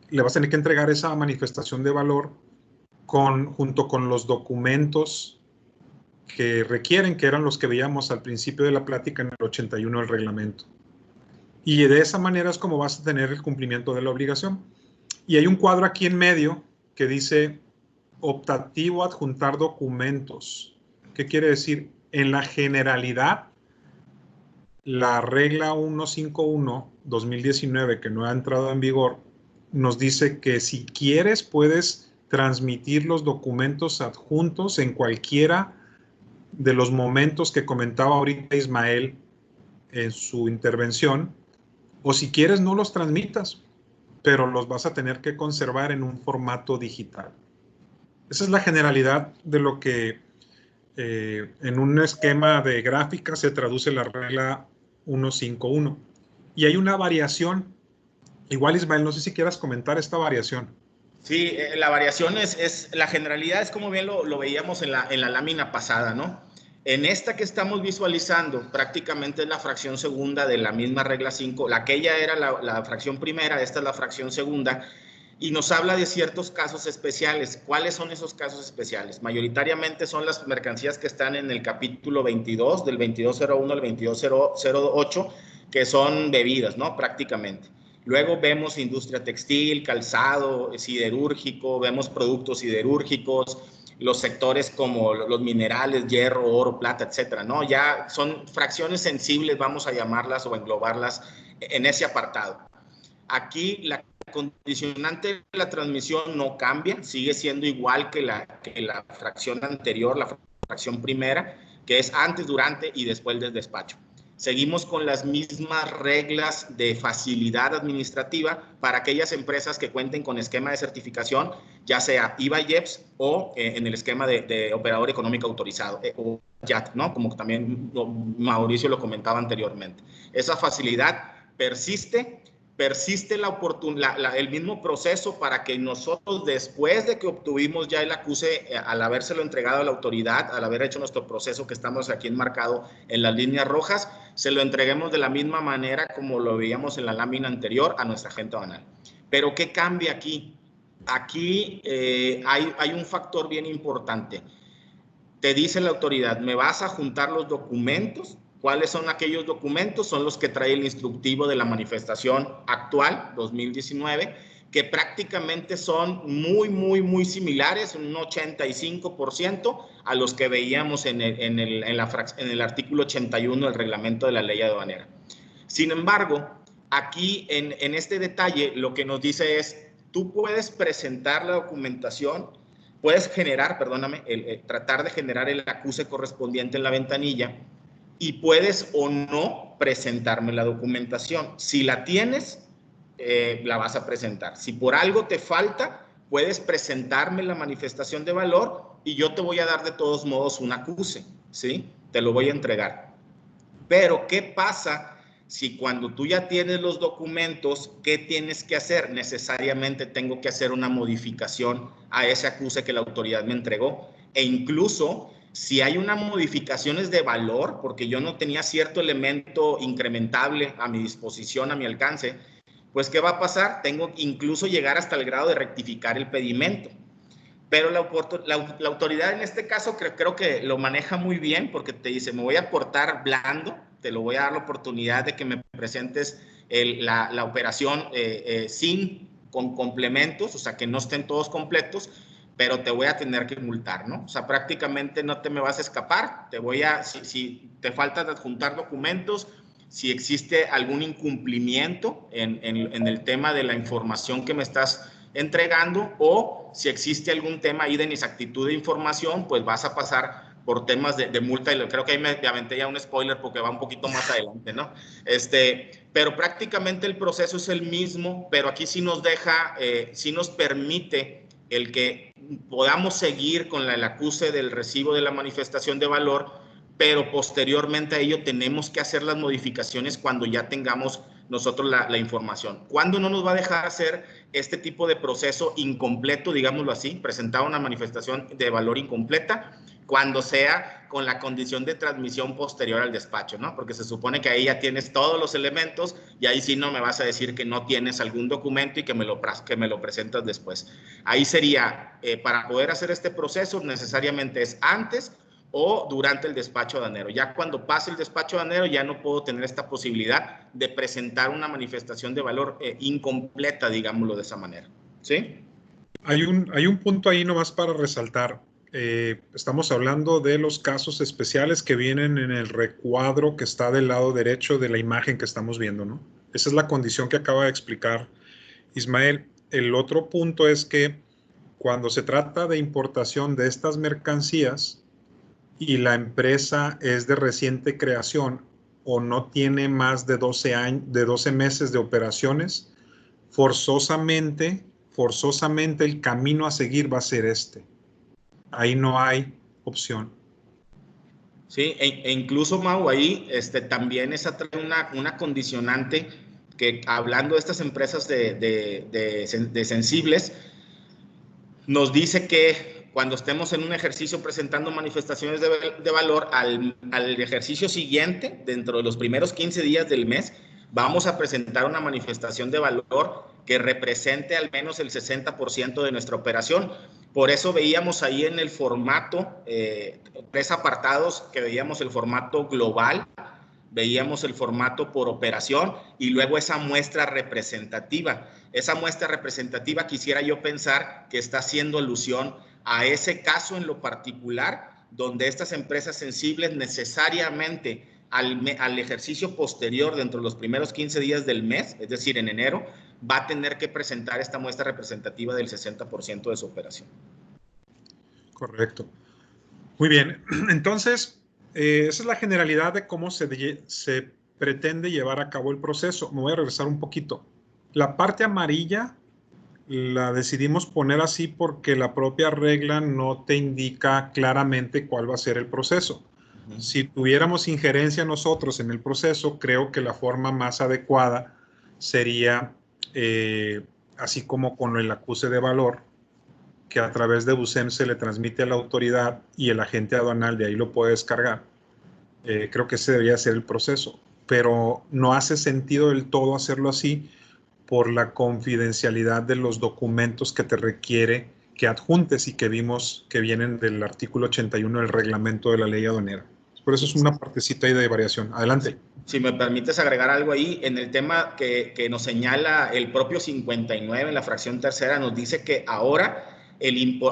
le vas a tener que entregar esa manifestación de valor junto con los documentos que requieren, que eran los que veíamos al principio de la plática en el 81 del reglamento. Y de esa manera es como vas a tener el cumplimiento de la obligación. Y hay un cuadro aquí en medio que dice optativo adjuntar documentos. ¿Qué quiere decir? En la generalidad, la regla 151-2019, que no ha entrado en vigor, nos dice que si quieres puedes transmitir los documentos adjuntos en cualquiera de los momentos que comentaba ahorita Ismael en su intervención, o si quieres no los transmitas, pero los vas a tener que conservar en un formato digital. Esa es la generalidad de lo que en un esquema de gráfica se traduce la regla 151. Y hay una variación. Igual, Ismael, no sé si quieras comentar esta variación. Sí, la variación la generalidad es como bien lo veíamos en la lámina pasada, ¿no? En esta que estamos visualizando, prácticamente es la fracción segunda de la misma regla 5. Aquella era la fracción primera, esta es la fracción segunda, y nos habla de ciertos casos especiales. ¿Cuáles son esos casos especiales? Mayoritariamente son las mercancías que están en el capítulo 22, del 2201 al 2208, que son bebidas, ¿no? Prácticamente. Luego vemos industria textil, calzado, siderúrgico, vemos productos siderúrgicos, los sectores como los minerales, hierro, oro, plata, etcétera, ¿no? Ya son fracciones sensibles, vamos a llamarlas o englobarlas en ese apartado. Aquí la condicionante de la transmisión no cambia, sigue siendo igual que la fracción anterior, la fracción primera, que es antes, durante y después del despacho. Seguimos con las mismas reglas de facilidad administrativa para aquellas empresas que cuenten con esquema de certificación, ya sea IVA-IEPS o en el esquema de operador económico autorizado, o YAT, ¿no? Como también Mauricio lo comentaba anteriormente. Esa facilidad persiste el mismo proceso para que nosotros, después de que obtuvimos ya el acuse, al habérselo entregado a la autoridad, al haber hecho nuestro proceso que estamos aquí enmarcado en las líneas rojas, se lo entreguemos de la misma manera como lo veíamos en la lámina anterior a nuestra agente aduanal. Pero ¿qué cambia aquí? Aquí hay un factor bien importante. Te dice la autoridad, me vas a juntar los documentos. ¿Cuáles son aquellos documentos? Son los que trae el instructivo de la manifestación actual, 2019, que prácticamente son muy similares, un 85% a los que veíamos en el artículo 81 del reglamento de la ley aduanera. Sin embargo, aquí en este detalle lo que nos dice es, tú puedes presentar la documentación, puedes generar, tratar de generar el acuse correspondiente en la ventanilla y puedes o no presentarme la documentación. Si la tienes, la vas a presentar. Si por algo te falta, puedes presentarme la manifestación de valor y yo te voy a dar de todos modos un acuse, ¿sí? Te lo voy a entregar. Pero, ¿qué pasa si cuando tú ya tienes los documentos, qué tienes que hacer? Necesariamente tengo que hacer una modificación a ese acuse que la autoridad me entregó. E incluso, si hay unas modificaciones de valor, porque yo no tenía cierto elemento incrementable a mi disposición, a mi alcance, pues, ¿qué va a pasar? Tengo que incluso llegar hasta el grado de rectificar el pedimento. Pero la autoridad en este caso creo que lo maneja muy bien porque te dice, me voy a portar blando, te lo voy a dar la oportunidad de que me presentes la operación con complementos, o sea, que no estén todos completos, pero te voy a tener que multar, ¿no? O sea, prácticamente no te me vas a escapar, si te falta adjuntar documentos, si existe algún incumplimiento en el tema de la información que me estás entregando, o si existe algún tema ahí de inexactitud de información, pues vas a pasar por temas de multa, y creo que ahí me aventé ya un spoiler porque va un poquito más adelante, ¿no? Pero prácticamente el proceso es el mismo, pero aquí sí nos deja, sí nos permite el que podamos seguir con el acuse del recibo de la manifestación de valor, pero posteriormente a ello tenemos que hacer las modificaciones cuando ya tengamos nosotros la información. ¿Cuándo no nos va a dejar hacer este tipo de proceso incompleto, digámoslo así, presentar una manifestación de valor incompleta? cuando sea con la condición de transmisión posterior al despacho, ¿no? Porque se supone que ahí ya tienes todos los elementos y ahí sí no me vas a decir que no tienes algún documento y que me lo presentas después. Ahí sería, para poder hacer este proceso, necesariamente es antes o durante el despacho aduanero. Ya cuando pase el despacho aduanero ya no puedo tener esta posibilidad de presentar una manifestación de valor incompleta, digámoslo de esa manera, ¿sí? Hay un punto ahí nomás para resaltar. Estamos hablando de los casos especiales que vienen en el recuadro que está del lado derecho de la imagen que estamos viendo, ¿no? Esa es la condición que acaba de explicar Ismael. El otro punto es que cuando se trata de importación de estas mercancías y la empresa es de reciente creación o no tiene más de 12 meses de operaciones, forzosamente el camino a seguir va a ser este. Ahí no hay opción. Sí, e incluso, Mau, ahí también esa trae una condicionante que, hablando de estas empresas de sensibles, nos dice que cuando estemos en un ejercicio presentando manifestaciones de valor, al ejercicio siguiente, dentro de los primeros 15 días del mes, vamos a presentar una manifestación de valor que represente al menos el 60% de nuestra operación. Por eso veíamos ahí en el formato, 3 apartados, que veíamos el formato global, veíamos el formato por operación y luego esa muestra representativa. Esa muestra representativa quisiera yo pensar que está haciendo alusión a ese caso en lo particular, donde estas empresas sensibles necesariamente al ejercicio posterior dentro de los primeros 15 días del mes, es decir, en enero, va a tener que presentar esta muestra representativa del 60% de su operación. Correcto. Muy bien. Entonces, esa es la generalidad de cómo se pretende llevar a cabo el proceso. Me voy a regresar un poquito. La parte amarilla la decidimos poner así porque la propia regla no te indica claramente cuál va a ser el proceso. Si tuviéramos injerencia nosotros en el proceso, creo que la forma más adecuada sería, así como con el acuse de valor, que a través de BUSEM se le transmite a la autoridad y el agente aduanal de ahí lo puede descargar. Creo que ese debería ser el proceso, pero no hace sentido del todo hacerlo así por la confidencialidad de los documentos que te requiere que adjuntes y que vimos que vienen del artículo 81 del reglamento de la ley aduanera. Por eso es una partecita ahí de variación. Adelante. Si me permites agregar algo ahí, en el tema que nos señala el propio 59 en la fracción tercera, nos dice que ahora,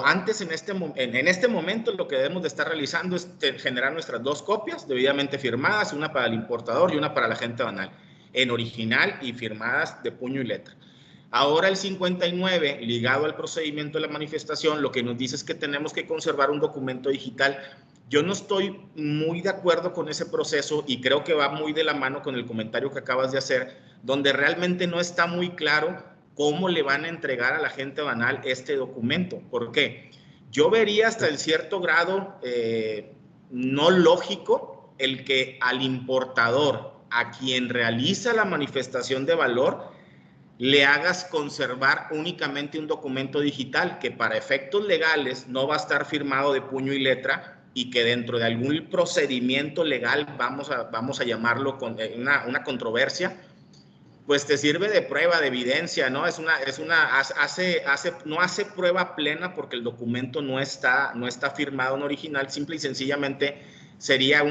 antes en este momento lo que debemos de estar realizando es generar nuestras 2 copias debidamente firmadas, una para el importador y una para el agente aduanal, en original y firmadas de puño y letra. Ahora el 59, ligado al procedimiento de la manifestación, lo que nos dice es que tenemos que conservar un documento digital. Yo no estoy muy de acuerdo con ese proceso y creo que va muy de la mano con el comentario que acabas de hacer, donde realmente no está muy claro cómo le van a entregar al agente aduanal este documento. ¿Por qué? Yo vería hasta en cierto grado no lógico el que al importador, a quien realiza la manifestación de valor, le hagas conservar únicamente un documento digital que para efectos legales no va a estar firmado de puño y letra y que dentro de algún procedimiento legal, vamos a llamarlo con una controversia, pues te sirve de prueba, de evidencia, ¿no? No hace prueba plena porque el documento no está firmado en original, simple y sencillamente sería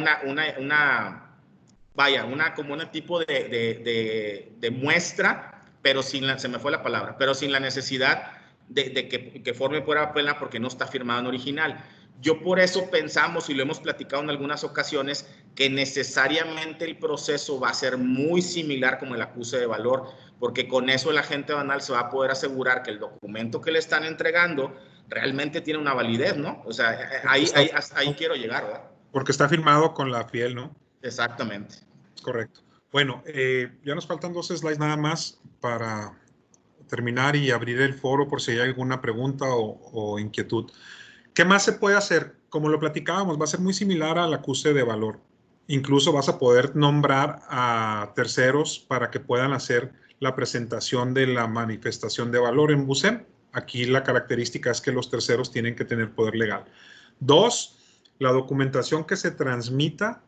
como un tipo de muestra, pero se me fue la palabra, pero sin la necesidad de que forme prueba plena porque no está firmado en original. Yo por eso pensamos, y lo hemos platicado en algunas ocasiones, que necesariamente el proceso va a ser muy similar como el acuse de valor, porque con eso el agente aduanal se va a poder asegurar que el documento que le están entregando realmente tiene una validez, ¿no? O sea, ahí quiero llegar, ¿verdad? Porque está firmado con la fiel, ¿no? Exactamente. Correcto. Bueno, ya nos faltan 2 slides nada más para terminar y abrir el foro por si hay alguna pregunta o inquietud. ¿Qué más se puede hacer? Como lo platicábamos, va a ser muy similar al acuse de valor. Incluso vas a poder nombrar a terceros para que puedan hacer la presentación de la manifestación de valor en BUSEM. Aquí la característica es que los terceros tienen que tener poder legal. 2, la documentación que se transmita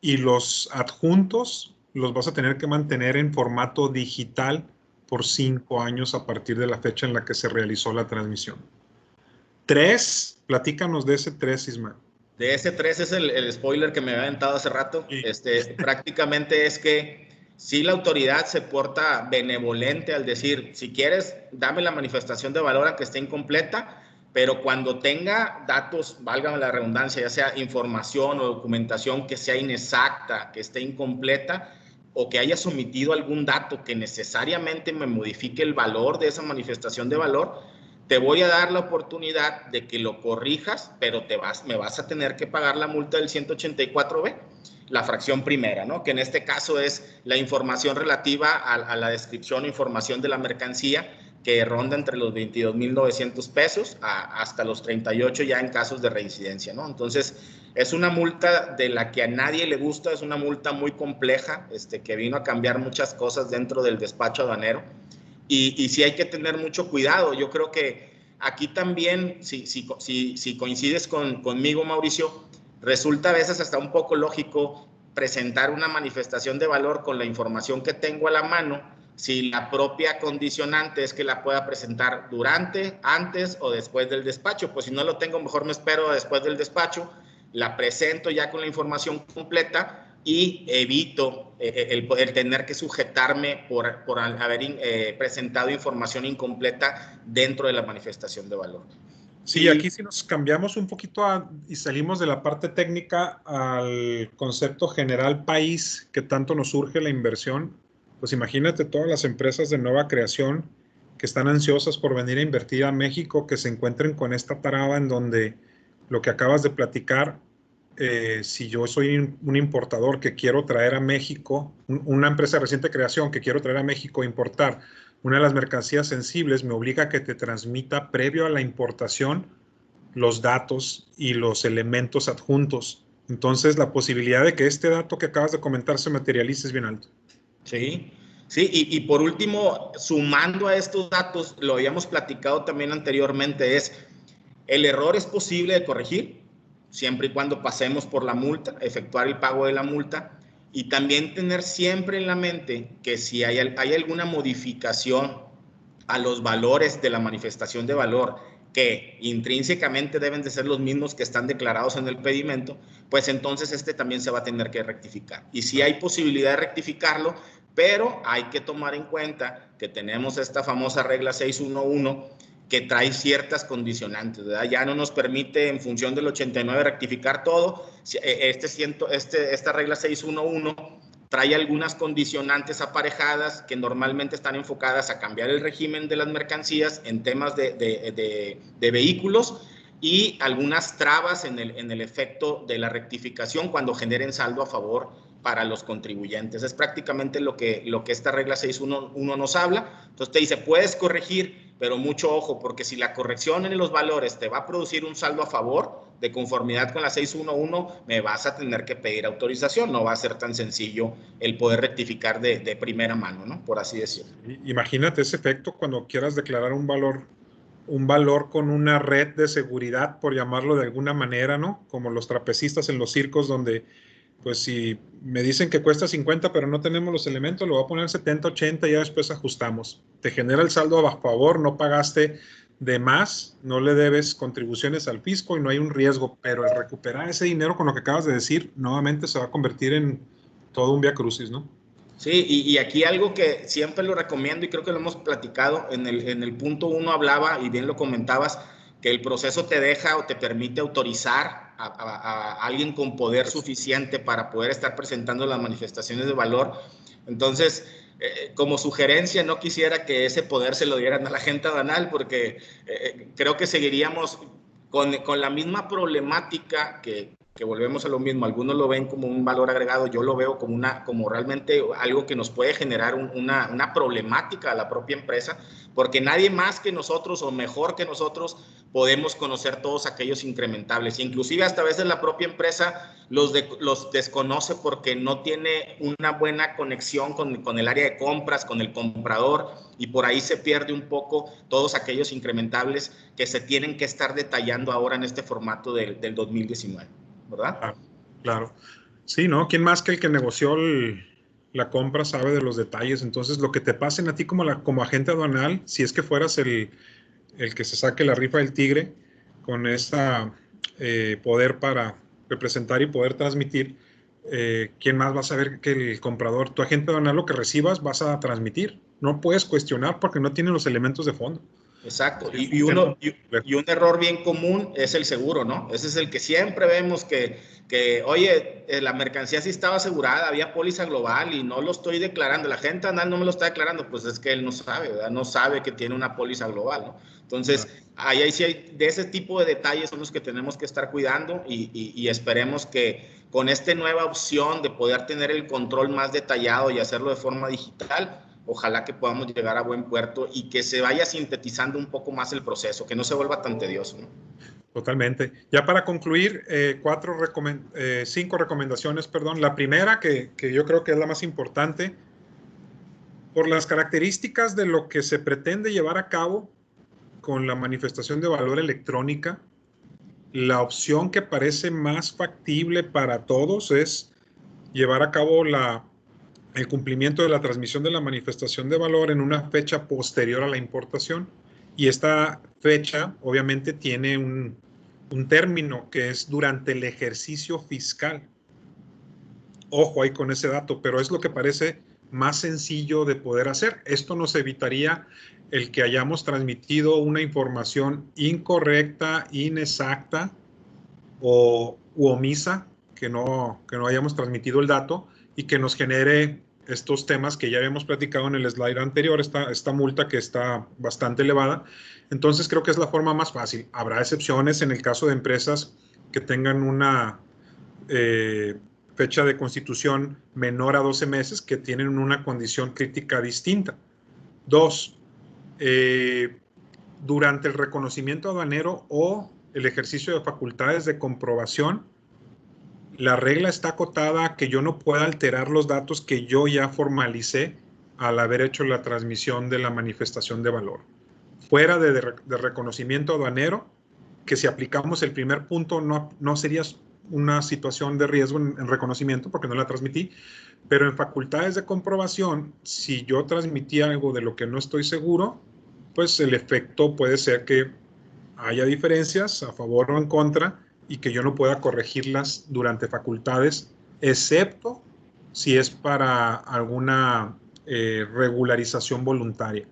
y los adjuntos los vas a tener que mantener en formato digital por 5 años a partir de la fecha en la que se realizó la transmisión. 3, platícanos de ese 3, Ismael. De ese 3 es el spoiler que me había aventado hace rato. Sí. Prácticamente es que si la autoridad se porta benevolente al decir, si quieres, dame la manifestación de valor aunque esté incompleta, pero cuando tenga datos, válgame la redundancia, ya sea información o documentación que sea inexacta, que esté incompleta, o que haya sometido algún dato que necesariamente me modifique el valor de esa manifestación de valor, te voy a dar la oportunidad de que lo corrijas, pero me vas a tener que pagar la multa del 184B, la fracción primera, ¿no? Que en este caso es la información relativa a la descripción o información de la mercancía, que ronda entre los 22,900 pesos hasta los 38 ya en casos de reincidencia, ¿no? Entonces, es una multa de la que a nadie le gusta, es una multa muy compleja, que vino a cambiar muchas cosas dentro del despacho aduanero. Y sí hay que tener mucho cuidado. Yo creo que aquí también, si coincides conmigo, Mauricio, resulta a veces hasta un poco lógico presentar una manifestación de valor con la información que tengo a la mano, si la propia condicionante es que la pueda presentar durante, antes o después del despacho. Pues si no lo tengo, mejor me espero después del despacho, la presento ya con la información completa y evito el tener que sujetarme por haber presentado información incompleta dentro de la manifestación de valor. Sí, aquí sí nos cambiamos un poquito y salimos de la parte técnica al concepto general país que tanto nos surge la inversión. Pues imagínate todas las empresas de nueva creación que están ansiosas por venir a invertir a México, que se encuentren con esta traba en donde lo que acabas de platicar, si yo soy un importador que quiero traer a México, una empresa de reciente creación que quiero traer a México, importar una de las mercancías sensibles, me obliga a que te transmita previo a la importación los datos y los elementos adjuntos. Entonces, la posibilidad de que este dato que acabas de comentar se materialice es bien alto. Sí, sí, y por último, sumando a estos datos, lo habíamos platicado también anteriormente, el error es posible de corregir, siempre y cuando pasemos por la multa, efectuar el pago de la multa, y también tener siempre en la mente que si hay alguna modificación a los valores de la manifestación de valor, que intrínsecamente deben de ser los mismos que están declarados en el pedimento, pues entonces también se va a tener que rectificar. Y sí hay posibilidad de rectificarlo, pero hay que tomar en cuenta que tenemos esta famosa regla 611 que trae ciertas condicionantes, ¿verdad? Ya no nos permite en función del 89 rectificar todo. Esta regla 611 trae algunas condicionantes aparejadas que normalmente están enfocadas a cambiar el régimen de las mercancías en temas de vehículos y algunas trabas en el efecto de la rectificación cuando generen saldo a favor para los contribuyentes. Es prácticamente lo que esta regla 611 nos habla. Entonces te dice, puedes corregir, pero mucho ojo, porque si la corrección en los valores te va a producir un saldo a favor de conformidad con la 611, me vas a tener que pedir autorización. No va a ser tan sencillo el poder rectificar de primera mano, ¿no? Por así decirlo. Imagínate ese efecto cuando quieras declarar un valor con una red de seguridad, por llamarlo de alguna manera, ¿no? Como los trapecistas en los circos, donde pues si me dicen que cuesta 50 pero no tenemos los elementos, lo voy a poner 70, 80 y ya después ajustamos. Te genera el saldo a favor, no pagaste de más, no le debes contribuciones al fisco y no hay un riesgo, pero el recuperar ese dinero con lo que acabas de decir, nuevamente se va a convertir en todo un viacrucis, ¿no? Sí, y aquí algo que siempre lo recomiendo y creo que lo hemos platicado, en el punto 1 hablaba, y bien lo comentabas, que el proceso te deja o te permite autorizar a alguien con poder suficiente para poder estar presentando las manifestaciones de valor. Entonces, como sugerencia, no quisiera que ese poder se lo dieran a la gente aduanal, porque creo que seguiríamos con la misma problemática que que volvemos a lo mismo, algunos lo ven como un valor agregado, yo lo veo como realmente algo que nos puede generar una problemática a la propia empresa, porque nadie más que nosotros o mejor que nosotros podemos conocer todos aquellos incrementables. Inclusive hasta a veces la propia empresa los desconoce porque no tiene una buena conexión con el área de compras, con el comprador, y por ahí se pierde un poco todos aquellos incrementables que se tienen que estar detallando ahora en este formato del 2019. ¿Verdad? Claro, claro. Sí, ¿no? ¿Quién más que el que negoció la compra sabe de los detalles? Entonces, lo que te pasen a ti como agente aduanal, si es que fueras el que se saque la rifa del tigre con ese poder para representar y poder transmitir, ¿quién más va a saber que el comprador? Tu agente aduanal, lo que recibas vas a transmitir. No puedes cuestionar porque no tiene los elementos de fondo. Exacto. Y un error bien común es el seguro, ¿no? Ese es el que siempre vemos que oye, la mercancía sí estaba asegurada, había póliza global y no lo estoy declarando. La gente anual no me lo está declarando, pues es que él no sabe, ¿verdad? No sabe que tiene una póliza global, ¿no? Entonces, ahí sí hay, de ese tipo de detalles son los que tenemos que estar cuidando y esperemos que con esta nueva opción de poder tener el control más detallado y hacerlo de forma digital, ojalá que podamos llegar a buen puerto y que se vaya sintetizando un poco más el proceso, que no se vuelva tan tedioso, ¿no? Totalmente. Ya para concluir, 5 recomendaciones, perdón. La primera, que yo creo que es la más importante, por las características de lo que se pretende llevar a cabo con la manifestación de valor electrónica, la opción que parece más factible para todos es llevar a cabo el cumplimiento de la transmisión de la manifestación de valor en una fecha posterior a la importación. Y esta fecha obviamente tiene un término que es durante el ejercicio fiscal. Ojo ahí con ese dato, pero es lo que parece más sencillo de poder hacer. Esto nos evitaría el que hayamos transmitido una información incorrecta, inexacta u omisa, que no hayamos transmitido el dato y que nos genere estos temas que ya habíamos platicado en el slide anterior, esta multa que está bastante elevada. Entonces creo que es la forma más fácil. Habrá excepciones en el caso de empresas que tengan una fecha de constitución menor a 12 meses, que tienen una condición crítica distinta. 2, durante el reconocimiento aduanero o el ejercicio de facultades de comprobación, la regla está acotada a que yo no pueda alterar los datos que yo ya formalicé al haber hecho la transmisión de la manifestación de valor. Fuera de reconocimiento aduanero, que si aplicamos el primer punto no sería una situación de riesgo en reconocimiento porque no la transmití, pero en facultades de comprobación, si yo transmití algo de lo que no estoy seguro, pues el efecto puede ser que haya diferencias a favor o en contra y que yo no pueda corregirlas durante facultades, excepto si es para alguna regularización voluntaria.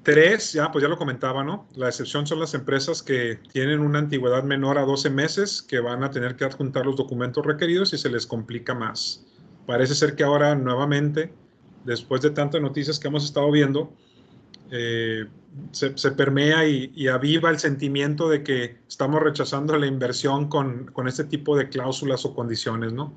3, pues ya lo comentaba, ¿no? La excepción son las empresas que tienen una antigüedad menor a 12 meses, que van a tener que adjuntar los documentos requeridos y se les complica más. Parece ser que ahora nuevamente, después de tantas noticias que hemos estado viendo, se permea y aviva el sentimiento de que estamos rechazando la inversión con este tipo de cláusulas o condiciones, ¿no?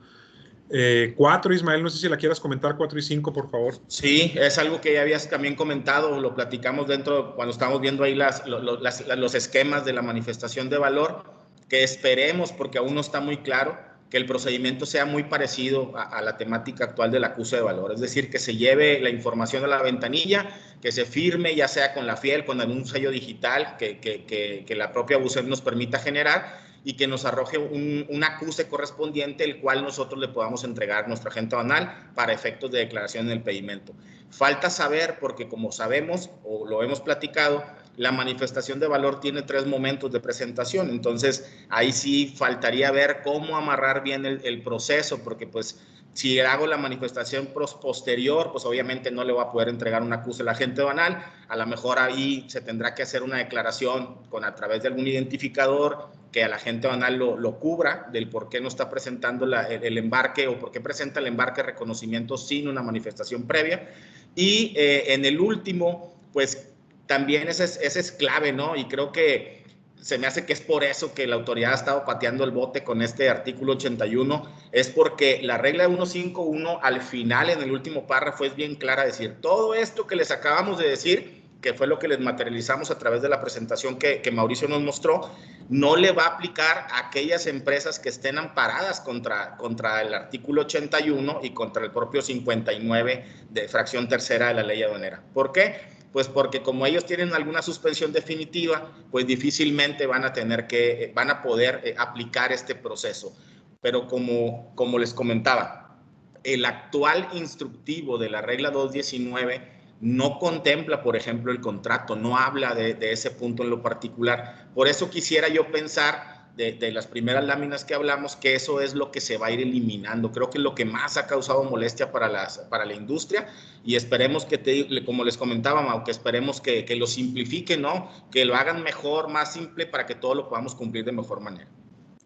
4, Ismael, no sé si la quieras comentar, 4 y 5, por favor. Sí, es algo que ya habías también comentado, lo platicamos dentro, cuando estábamos viendo ahí los esquemas de la manifestación de valor, que esperemos, porque aún no está muy claro, que el procedimiento sea muy parecido a la temática actual del acuse de valor, es decir, que se lleve la información a la ventanilla, que se firme ya sea con la FIEL, con algún sello digital que la propia BUSEP nos permita generar, y que nos arroje un acuse correspondiente, el cual nosotros le podamos entregar a nuestro agente aduanal para efectos de declaración en el pedimento. Falta saber, porque como sabemos o lo hemos platicado, la manifestación de valor tiene 3 momentos de presentación, entonces ahí sí faltaría ver cómo amarrar bien el proceso, porque pues si hago la manifestación posterior, pues obviamente no le voy a poder entregar un acuse al agente aduanal, a lo mejor ahí se tendrá que hacer una declaración a través de algún identificador que al agente aduanal lo cubra del por qué no está presentando el embarque o por qué presenta el embarque de reconocimiento sin una manifestación previa. Y en el último, pues también ese es clave, ¿no? Y creo que se me hace que es por eso que la autoridad ha estado pateando el bote con este artículo 81, es porque la regla 151 al final, en el último párrafo, es bien clara, decir, todo esto que les acabamos de decir, que fue lo que les materializamos a través de la presentación que Mauricio nos mostró, no le va a aplicar a aquellas empresas que estén amparadas contra el artículo 81 y contra el propio 59 de fracción tercera de la ley aduanera. ¿Por qué? Pues porque como ellos tienen alguna suspensión definitiva, pues difícilmente van a poder aplicar este proceso. Pero como les comentaba, el actual instructivo de la regla 219 no contempla, por ejemplo, el contrato, no habla de ese punto en lo particular. Por eso quisiera yo pensar, de las primeras láminas que hablamos, que eso es lo que se va a ir eliminando. Creo que es lo que más ha causado molestia para la industria, y esperemos que, como les comentaba, aunque esperemos que lo simplifiquen, ¿no? Que lo hagan mejor, más simple, para que todo lo podamos cumplir de mejor manera.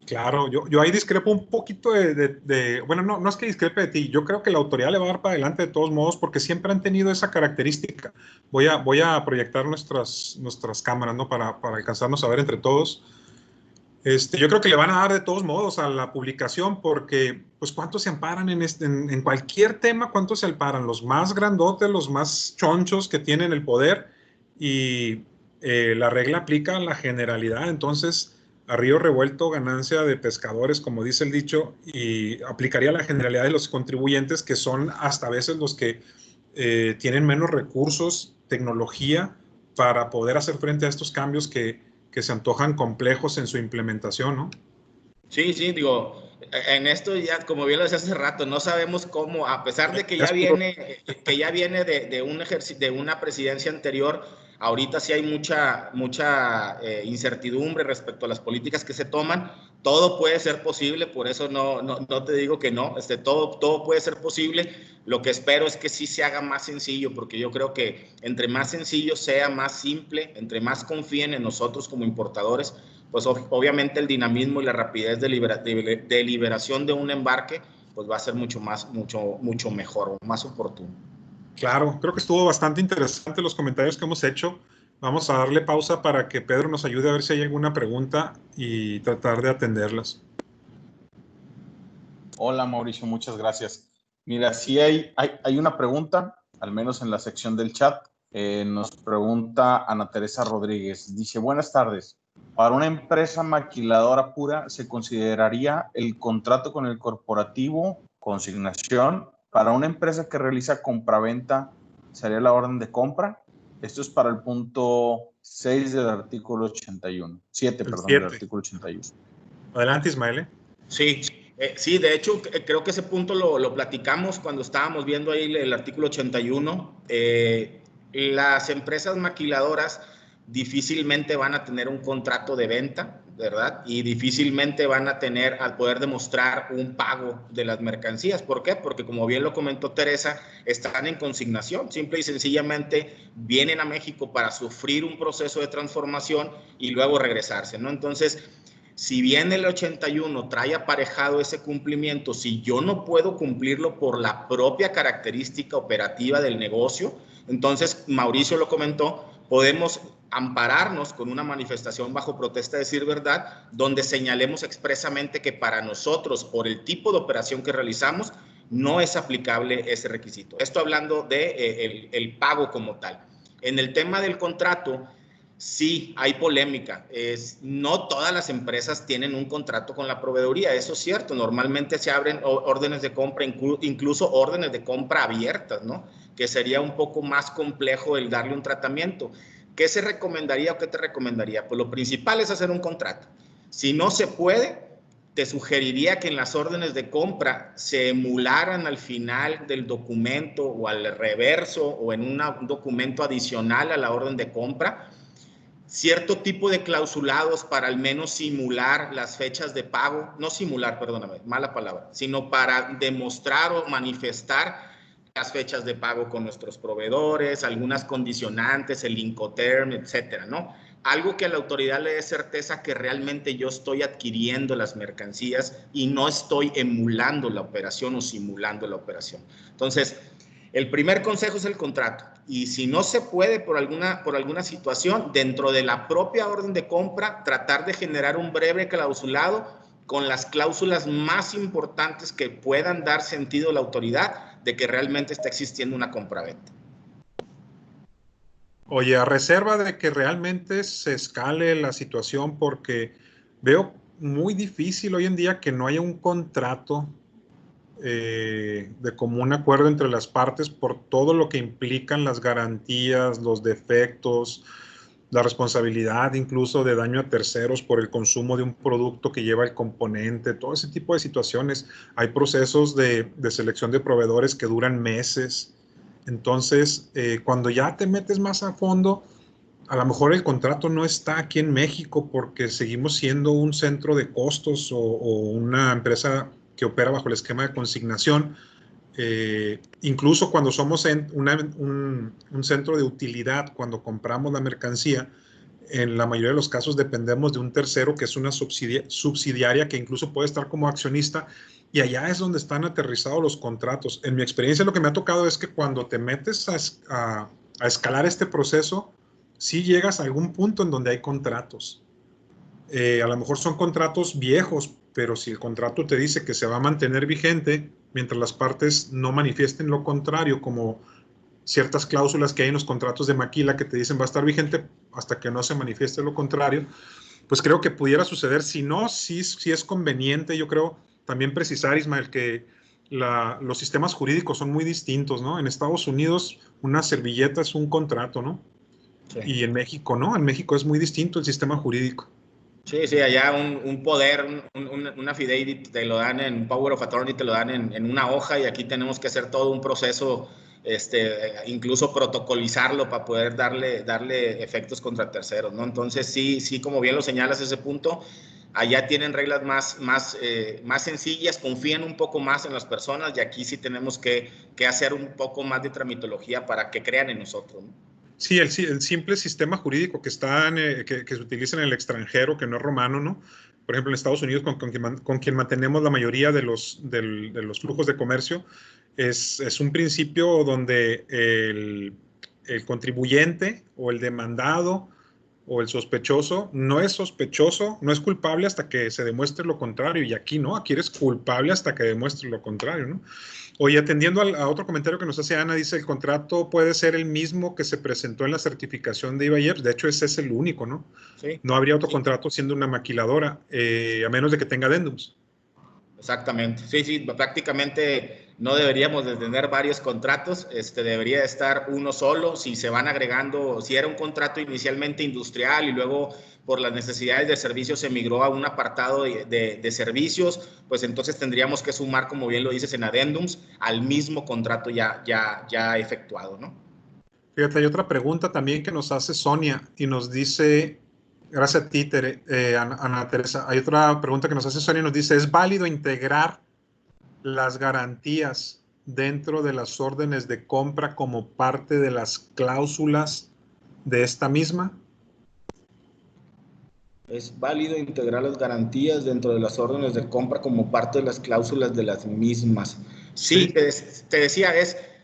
Claro, yo ahí discrepo un poquito bueno, no es que discrepe de ti, yo creo que la autoridad le va a dar para adelante de todos modos, porque siempre han tenido esa característica. Voy a proyectar nuestras cámaras, ¿no? Para alcanzarnos a ver entre todos. Yo creo que le van a dar de todos modos a la publicación, porque, pues, ¿cuántos se amparan en cualquier tema? ¿Cuántos se amparan? Los más grandotes, los más chonchos que tienen el poder, y la regla aplica a la generalidad. Entonces, a río revuelto, ganancia de pescadores, como dice el dicho, y aplicaría a la generalidad de los contribuyentes, que son hasta a veces los que tienen menos recursos, tecnología, para poder hacer frente a estos cambios que se antojan complejos en su implementación, ¿no? Sí, digo, en esto ya, como bien lo decía hace rato, no sabemos cómo, a pesar de que ya viene de una presidencia anterior, ahorita sí hay mucha incertidumbre respecto a las políticas que se toman. Todo puede ser posible, por eso no te digo que no, todo puede ser posible. Lo que espero es que sí se haga más sencillo, porque yo creo que entre más sencillo sea, más simple, entre más confíen en nosotros como importadores, pues obviamente el dinamismo y la rapidez de liberación de un embarque, pues va a ser mucho mejor, más oportuno. Claro, creo que estuvo bastante interesante los comentarios que hemos hecho. Vamos a darle pausa para que Pedro nos ayude a ver si hay alguna pregunta y tratar de atenderlas. Hola Mauricio, muchas gracias. Mira, sí hay una pregunta, al menos en la sección del chat. Nos pregunta Ana Teresa Rodríguez. Dice, buenas tardes. Para una empresa maquiladora pura, ¿se consideraría el contrato con el corporativo, consignación? Para una empresa que realiza compraventa, ¿sería la orden de compra? Esto es para el punto 6 del artículo 81. 7, perdón, 7. del artículo 81. Adelante, Ismael. Sí, de hecho, creo que ese punto lo platicamos cuando estábamos viendo ahí el artículo 81. Las empresas maquiladoras difícilmente van a tener un contrato de venta, ¿verdad? Y difícilmente van a poder demostrar un pago de las mercancías. ¿Por qué? Porque, como bien lo comentó Teresa, están en consignación. Simple y sencillamente vienen a México para sufrir un proceso de transformación y luego regresarse, ¿no? Entonces, si bien el 81 trae aparejado ese cumplimiento, si yo no puedo cumplirlo por la propia característica operativa del negocio, entonces, Mauricio lo comentó, podemos ampararnos con una manifestación bajo protesta de decir verdad, donde señalemos expresamente que para nosotros, por el tipo de operación que realizamos, no es aplicable ese requisito. Esto hablando de el pago como tal. En el tema del contrato, sí, hay polémica. No todas las empresas tienen un contrato con la proveeduría, eso es cierto. Normalmente se abren órdenes de compra, incluso órdenes de compra abiertas, ¿no? Que sería un poco más complejo el darle un tratamiento. ¿Qué se recomendaría o qué te recomendaría? Pues lo principal es hacer un contrato. Si no se puede, te sugeriría que en las órdenes de compra se emularan al final del documento o al reverso o en un documento adicional a la orden de compra cierto tipo de clausulados para al menos simular las fechas de pago, no simular, perdóname, mala palabra, sino para demostrar o manifestar las fechas de pago con nuestros proveedores, algunas condicionantes, el Incoterm, etcétera, ¿no? Algo que a la autoridad le dé certeza que realmente yo estoy adquiriendo las mercancías y no estoy emulando la operación o simulando la operación. Entonces, El primer consejo es el contrato. Y si no se puede por alguna situación, dentro de la propia orden de compra, tratar de generar un breve clausulado con las cláusulas más importantes que puedan dar sentido a la autoridad de que realmente está existiendo una compraventa. Oye, a reserva de que realmente se escale la situación, porque veo muy difícil hoy en día que no haya un contrato de común acuerdo entre las partes por todo lo que implican las garantías, los defectos, la responsabilidad incluso de daño a terceros por el consumo de un producto que lleva el componente, todo ese tipo de situaciones. Hay procesos de selección de proveedores que duran meses. Entonces, cuando ya te metes más a fondo, a lo mejor el contrato no está aquí en México porque seguimos siendo un centro de costos o una empresa que opera bajo el esquema de consignación. Incluso cuando somos un centro de utilidad, cuando compramos la mercancía, en la mayoría de los casos dependemos de un tercero que es una subsidiaria que incluso puede estar como accionista, y allá es donde están aterrizados los contratos. En mi experiencia, lo que me ha tocado es que cuando te metes a escalar este proceso, sí llegas a algún punto en donde hay contratos. A lo mejor son contratos viejos, pero si el contrato te dice que se va a mantener vigente mientras las partes no manifiesten lo contrario, como ciertas cláusulas que hay en los contratos de maquila que te dicen va a estar vigente hasta que no se manifieste lo contrario, pues creo que pudiera suceder. Si no, sí es conveniente, yo creo, también precisar, Ismael, que los sistemas jurídicos son muy distintos, ¿no? En Estados Unidos una servilleta es un contrato, ¿no? Sí. Y en México, ¿no? En México es muy distinto el sistema jurídico. Sí, sí, allá un poder, una affidavit te lo dan en Power of Attorney, te lo dan en una hoja, y aquí tenemos que hacer todo un proceso, incluso protocolizarlo para poder darle efectos contra terceros, ¿no? Entonces, sí, como bien lo señalas ese punto, allá tienen reglas más sencillas, confían un poco más en las personas, y aquí sí tenemos que hacer un poco más de tramitología para que crean en nosotros, ¿no? Sí, el simple sistema jurídico que se utiliza en el extranjero, que no es romano, ¿no? Por ejemplo, en Estados Unidos, con quien mantenemos la mayoría de los flujos de comercio, es un principio donde el contribuyente o el demandado o el sospechoso no es sospechoso, no es culpable hasta que se demuestre lo contrario. Y aquí no, aquí eres culpable hasta que demuestre lo contrario, ¿no? Oye, atendiendo a otro comentario que nos hace Ana, dice, el contrato puede ser el mismo que se presentó en la certificación de IBAIEPS. De hecho, ese es el único, ¿no? Sí. No habría otro contrato siendo una maquiladora, a menos de que tenga addendums. Exactamente. Sí, prácticamente no deberíamos de tener varios contratos, debería estar uno solo. Si se van agregando, si era un contrato inicialmente industrial y luego por las necesidades de servicios se migró a un apartado de servicios, pues entonces tendríamos que sumar, como bien lo dices, en addendums al mismo contrato ya efectuado, ¿no? Fíjate, hay otra pregunta también que nos hace Sonia y nos dice, gracias a ti, Ana Teresa, hay otra pregunta que nos hace Sonia y nos dice, ¿es válido integrar las garantías dentro de las órdenes de compra como parte de las cláusulas de esta misma? Es válido integrar las garantías dentro de las órdenes de compra como parte de las cláusulas de las mismas. Sí, te decía,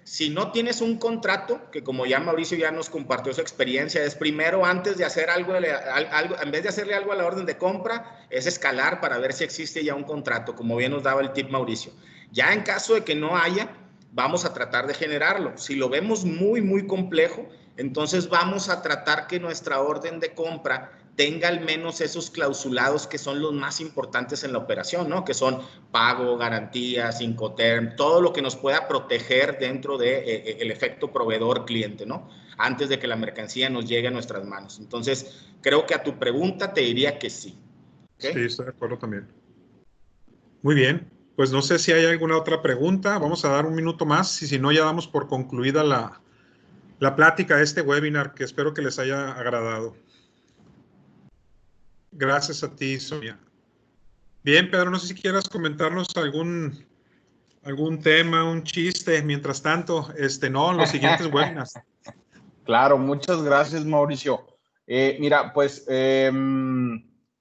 si no tienes un contrato, que como ya Mauricio ya nos compartió su experiencia, es primero, antes de hacer algo, en vez de hacerle algo a la orden de compra, es escalar para ver si existe ya un contrato, como bien nos daba el tip Mauricio. Ya en caso de que no haya, vamos a tratar de generarlo. Si lo vemos muy complejo, entonces vamos a tratar que nuestra orden de compra tenga al menos esos clausulados que son los más importantes en la operación, ¿no? Que son pago, garantías, Incoterm, todo lo que nos pueda proteger dentro de el efecto proveedor-cliente, ¿no? Antes de que la mercancía nos llegue a nuestras manos. Entonces, creo que a tu pregunta te diría que sí. ¿Okay? Sí, estoy de acuerdo también. Muy bien, pues no sé si hay alguna otra pregunta. Vamos a dar un minuto más y si no, ya damos por concluida la plática de este webinar, que espero que les haya agradado. Gracias a ti, Sonia. Bien, Pedro, no sé si quieras comentarnos algún tema, un chiste, mientras tanto, no, en los siguientes webinars. Claro, muchas gracias, Mauricio. Mira, pues,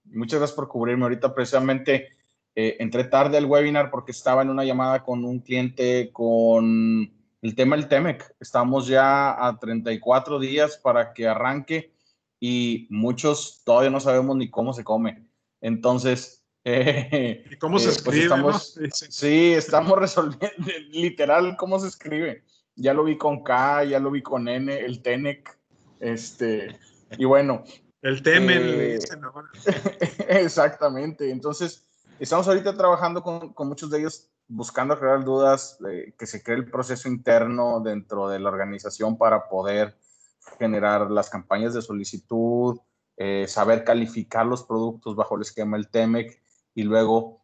muchas gracias por cubrirme. Ahorita precisamente entré tarde al webinar porque estaba en una llamada con un cliente con el tema del TEMEC. Estamos ya a 34 días para que arranque y muchos todavía no sabemos ni cómo se come. Entonces, ¿y cómo se escribe, pues estamos, no? sí, estamos resolviendo literal cómo se escribe. Ya lo vi con K, ya lo vi con N, el TENEC. Y bueno. El temen, le dicen ahora. Exactamente. Entonces, estamos ahorita trabajando con muchos de ellos, buscando aclarar dudas, que se cree el proceso interno dentro de la organización para poder generar las campañas de solicitud, saber calificar los productos bajo el esquema del TEMEC y luego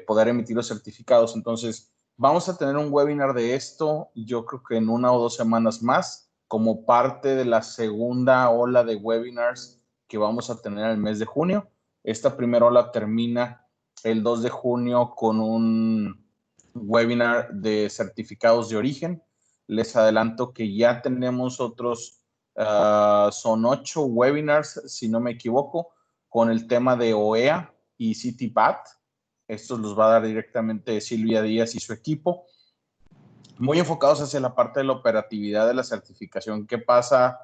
poder emitir los certificados. Entonces, vamos a tener un webinar de esto, yo creo que en 1 o 2 semanas más, como parte de la segunda ola de webinars que vamos a tener el mes de junio. Esta primera ola termina el 2 de junio con un webinar de certificados de origen. Les adelanto que ya tenemos otros, son 8 webinars, si no me equivoco, con el tema de OEA y CITIPAT. Estos los va a dar directamente Silvia Díaz y su equipo. Muy enfocados hacia la parte de la operatividad de la certificación. ¿Qué pasa?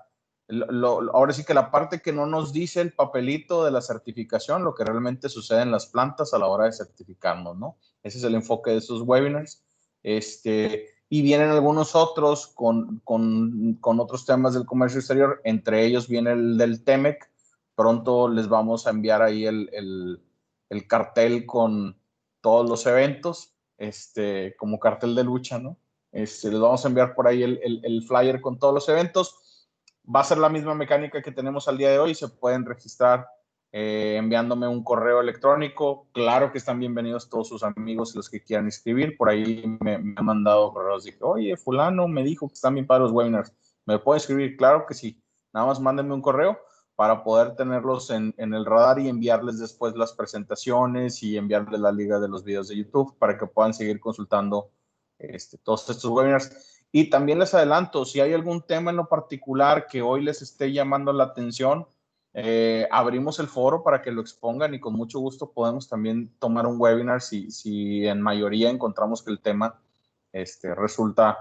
Ahora sí que la parte que no nos dice el papelito de la certificación, lo que realmente sucede en las plantas a la hora de certificarnos, ¿no? Ese es el enfoque de estos webinars. Y vienen algunos otros con otros temas del comercio exterior, entre ellos viene el del TEMEC. Pronto les vamos a enviar ahí el cartel con todos los eventos, como cartel de lucha, ¿no? Les vamos a enviar por ahí el flyer con todos los eventos. Va a ser la misma mecánica que tenemos al día de hoy. Se pueden registrar enviándome un correo electrónico. Claro que están bienvenidos todos sus amigos, los que quieran inscribir. Por ahí me han mandado correos. Dije, oye, fulano me dijo que están bien para los webinars. ¿Me puedo inscribir? Claro que sí. Nada más mándenme un correo para poder tenerlos en el radar y enviarles después las presentaciones y enviarles la liga de los videos de YouTube para que puedan seguir consultando todos estos webinars. Y también les adelanto, si hay algún tema en lo particular que hoy les esté llamando la atención, abrimos el foro para que lo expongan y con mucho gusto podemos también tomar un webinar si en mayoría encontramos que el tema resulta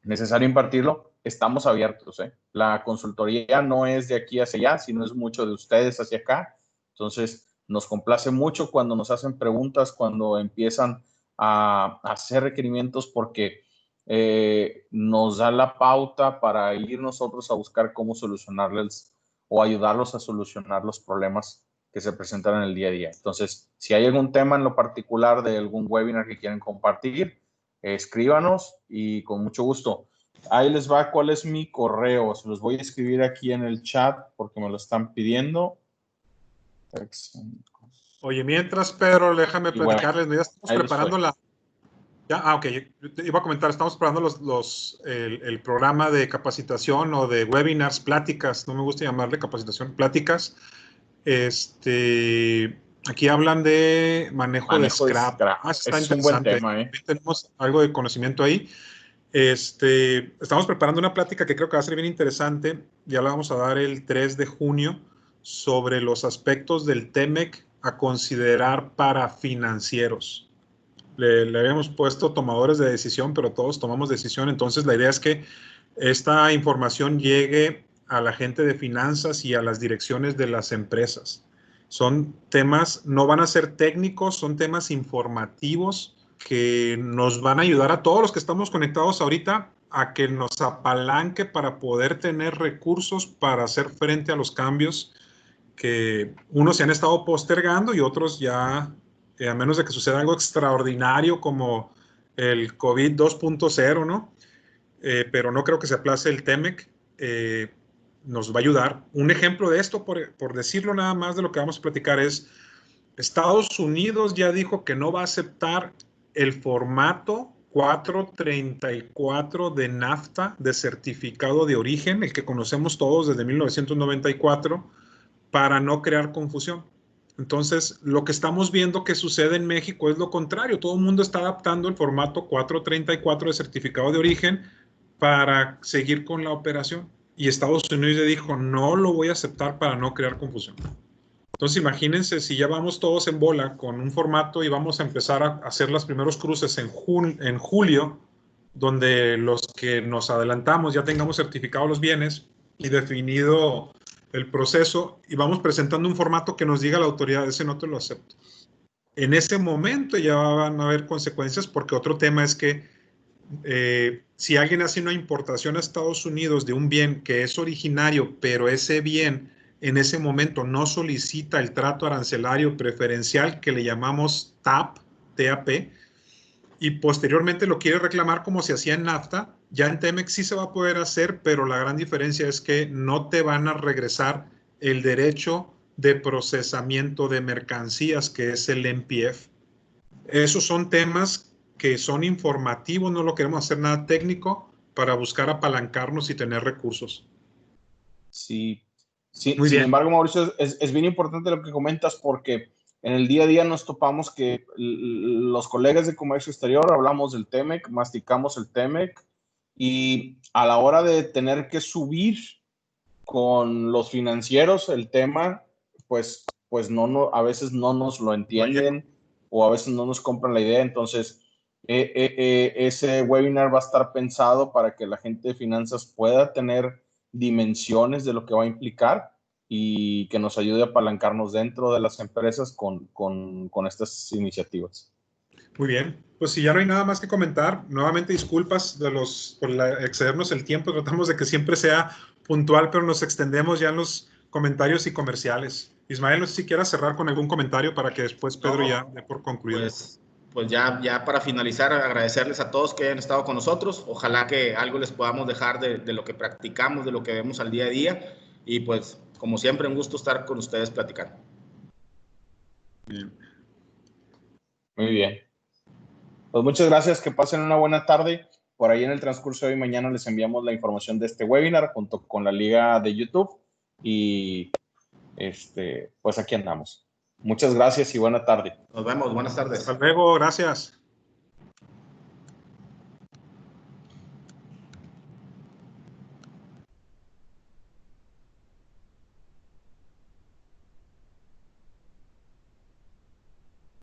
necesario impartirlo. Estamos abiertos. La consultoría no es de aquí hacia allá, sino es mucho de ustedes hacia acá. Entonces, nos complace mucho cuando nos hacen preguntas, cuando empiezan a hacer requerimientos, porque nos da la pauta para ir nosotros a buscar cómo solucionarles o ayudarlos a solucionar los problemas que se presentan en el día a día. Entonces, si hay algún tema en lo particular de algún webinar que quieren compartir, escríbanos y con mucho gusto. Ahí les va cuál es mi correo. Se los voy a escribir aquí en el chat porque me lo están pidiendo. Oye, mientras, Pedro, déjame platicarles. Bueno, ya estamos preparando la... ok, te iba a comentar, estamos preparando el programa de capacitación o de webinars, pláticas, no me gusta llamarle capacitación, pláticas. Aquí hablan de manejo de scrap. Está es un buen tema, Tenemos algo de conocimiento ahí. Estamos preparando una plática que creo que va a ser bien interesante. Ya la vamos a dar el 3 de junio sobre los aspectos del TEMEC a considerar para financieros. Le habíamos puesto tomadores de decisión, pero todos tomamos decisión. Entonces, la idea es que esta información llegue a la gente de finanzas y a las direcciones de las empresas. Son temas, no van a ser técnicos, son temas informativos que nos van a ayudar a todos los que estamos conectados ahorita a que nos apalanque para poder tener recursos para hacer frente a los cambios que unos se han estado postergando y otros ya, a menos de que suceda algo extraordinario como el COVID 2.0, ¿no? Pero no creo que se aplace el TEMEC. Nos va a ayudar. Un ejemplo de esto, por decirlo nada más de lo que vamos a platicar, es Estados Unidos ya dijo que no va a aceptar el formato 434 de NAFTA, de certificado de origen, el que conocemos todos desde 1994, para no crear confusión. Entonces, lo que estamos viendo que sucede en México es lo contrario. Todo el mundo está adaptando el formato 434 de certificado de origen para seguir con la operación. Y Estados Unidos ya dijo, no lo voy a aceptar para no crear confusión. Entonces, imagínense si ya vamos todos en bola con un formato y vamos a empezar a hacer los primeros cruces en julio, donde los que nos adelantamos ya tengamos certificados los bienes y definido el proceso, y vamos presentando un formato que nos diga la autoridad, ese no te lo acepto. En ese momento ya van a haber consecuencias, porque otro tema es que si alguien hace una importación a Estados Unidos de un bien que es originario, pero ese bien en ese momento no solicita el trato arancelario preferencial que le llamamos TAP, y posteriormente lo quiere reclamar como se hacía en NAFTA, ya en TEMEX sí se va a poder hacer, pero la gran diferencia es que no te van a regresar el derecho de procesamiento de mercancías, que es el MPF. Esos son temas que son informativos, no lo queremos hacer nada técnico para buscar apalancarnos y tener recursos. Sí, sí. Muy Sin bien. embargo, Mauricio, es bien importante lo que comentas, porque en el día a día nos topamos que los colegas de comercio exterior hablamos del TEMEC, masticamos el TEMEC, y a la hora de tener que subir con los financieros el tema, pues a veces no nos lo entienden o a veces no nos compran la idea. Entonces, ese webinar va a estar pensado para que la gente de finanzas pueda tener dimensiones de lo que va a implicar y que nos ayude a apalancarnos dentro de las empresas con estas iniciativas. Muy bien, pues si ya no hay nada más que comentar, nuevamente disculpas por excedernos el tiempo, tratamos de que siempre sea puntual, pero nos extendemos ya en los comentarios y comerciales. Ismael, no sé si quieras cerrar con algún comentario para que después Pedro ya dé por concluido. Pues ya para finalizar, agradecerles a todos que hayan estado con nosotros. Ojalá que algo les podamos dejar de lo que practicamos, de lo que vemos al día a día. Y pues, como siempre, un gusto estar con ustedes platicando. Bien. Muy bien. Pues muchas gracias, que pasen una buena tarde. Por ahí en el transcurso de hoy mañana les enviamos la información de este webinar junto con la liga de YouTube y pues aquí andamos. Muchas gracias y buena tarde. Nos vemos, buenas tardes. Hasta luego, gracias.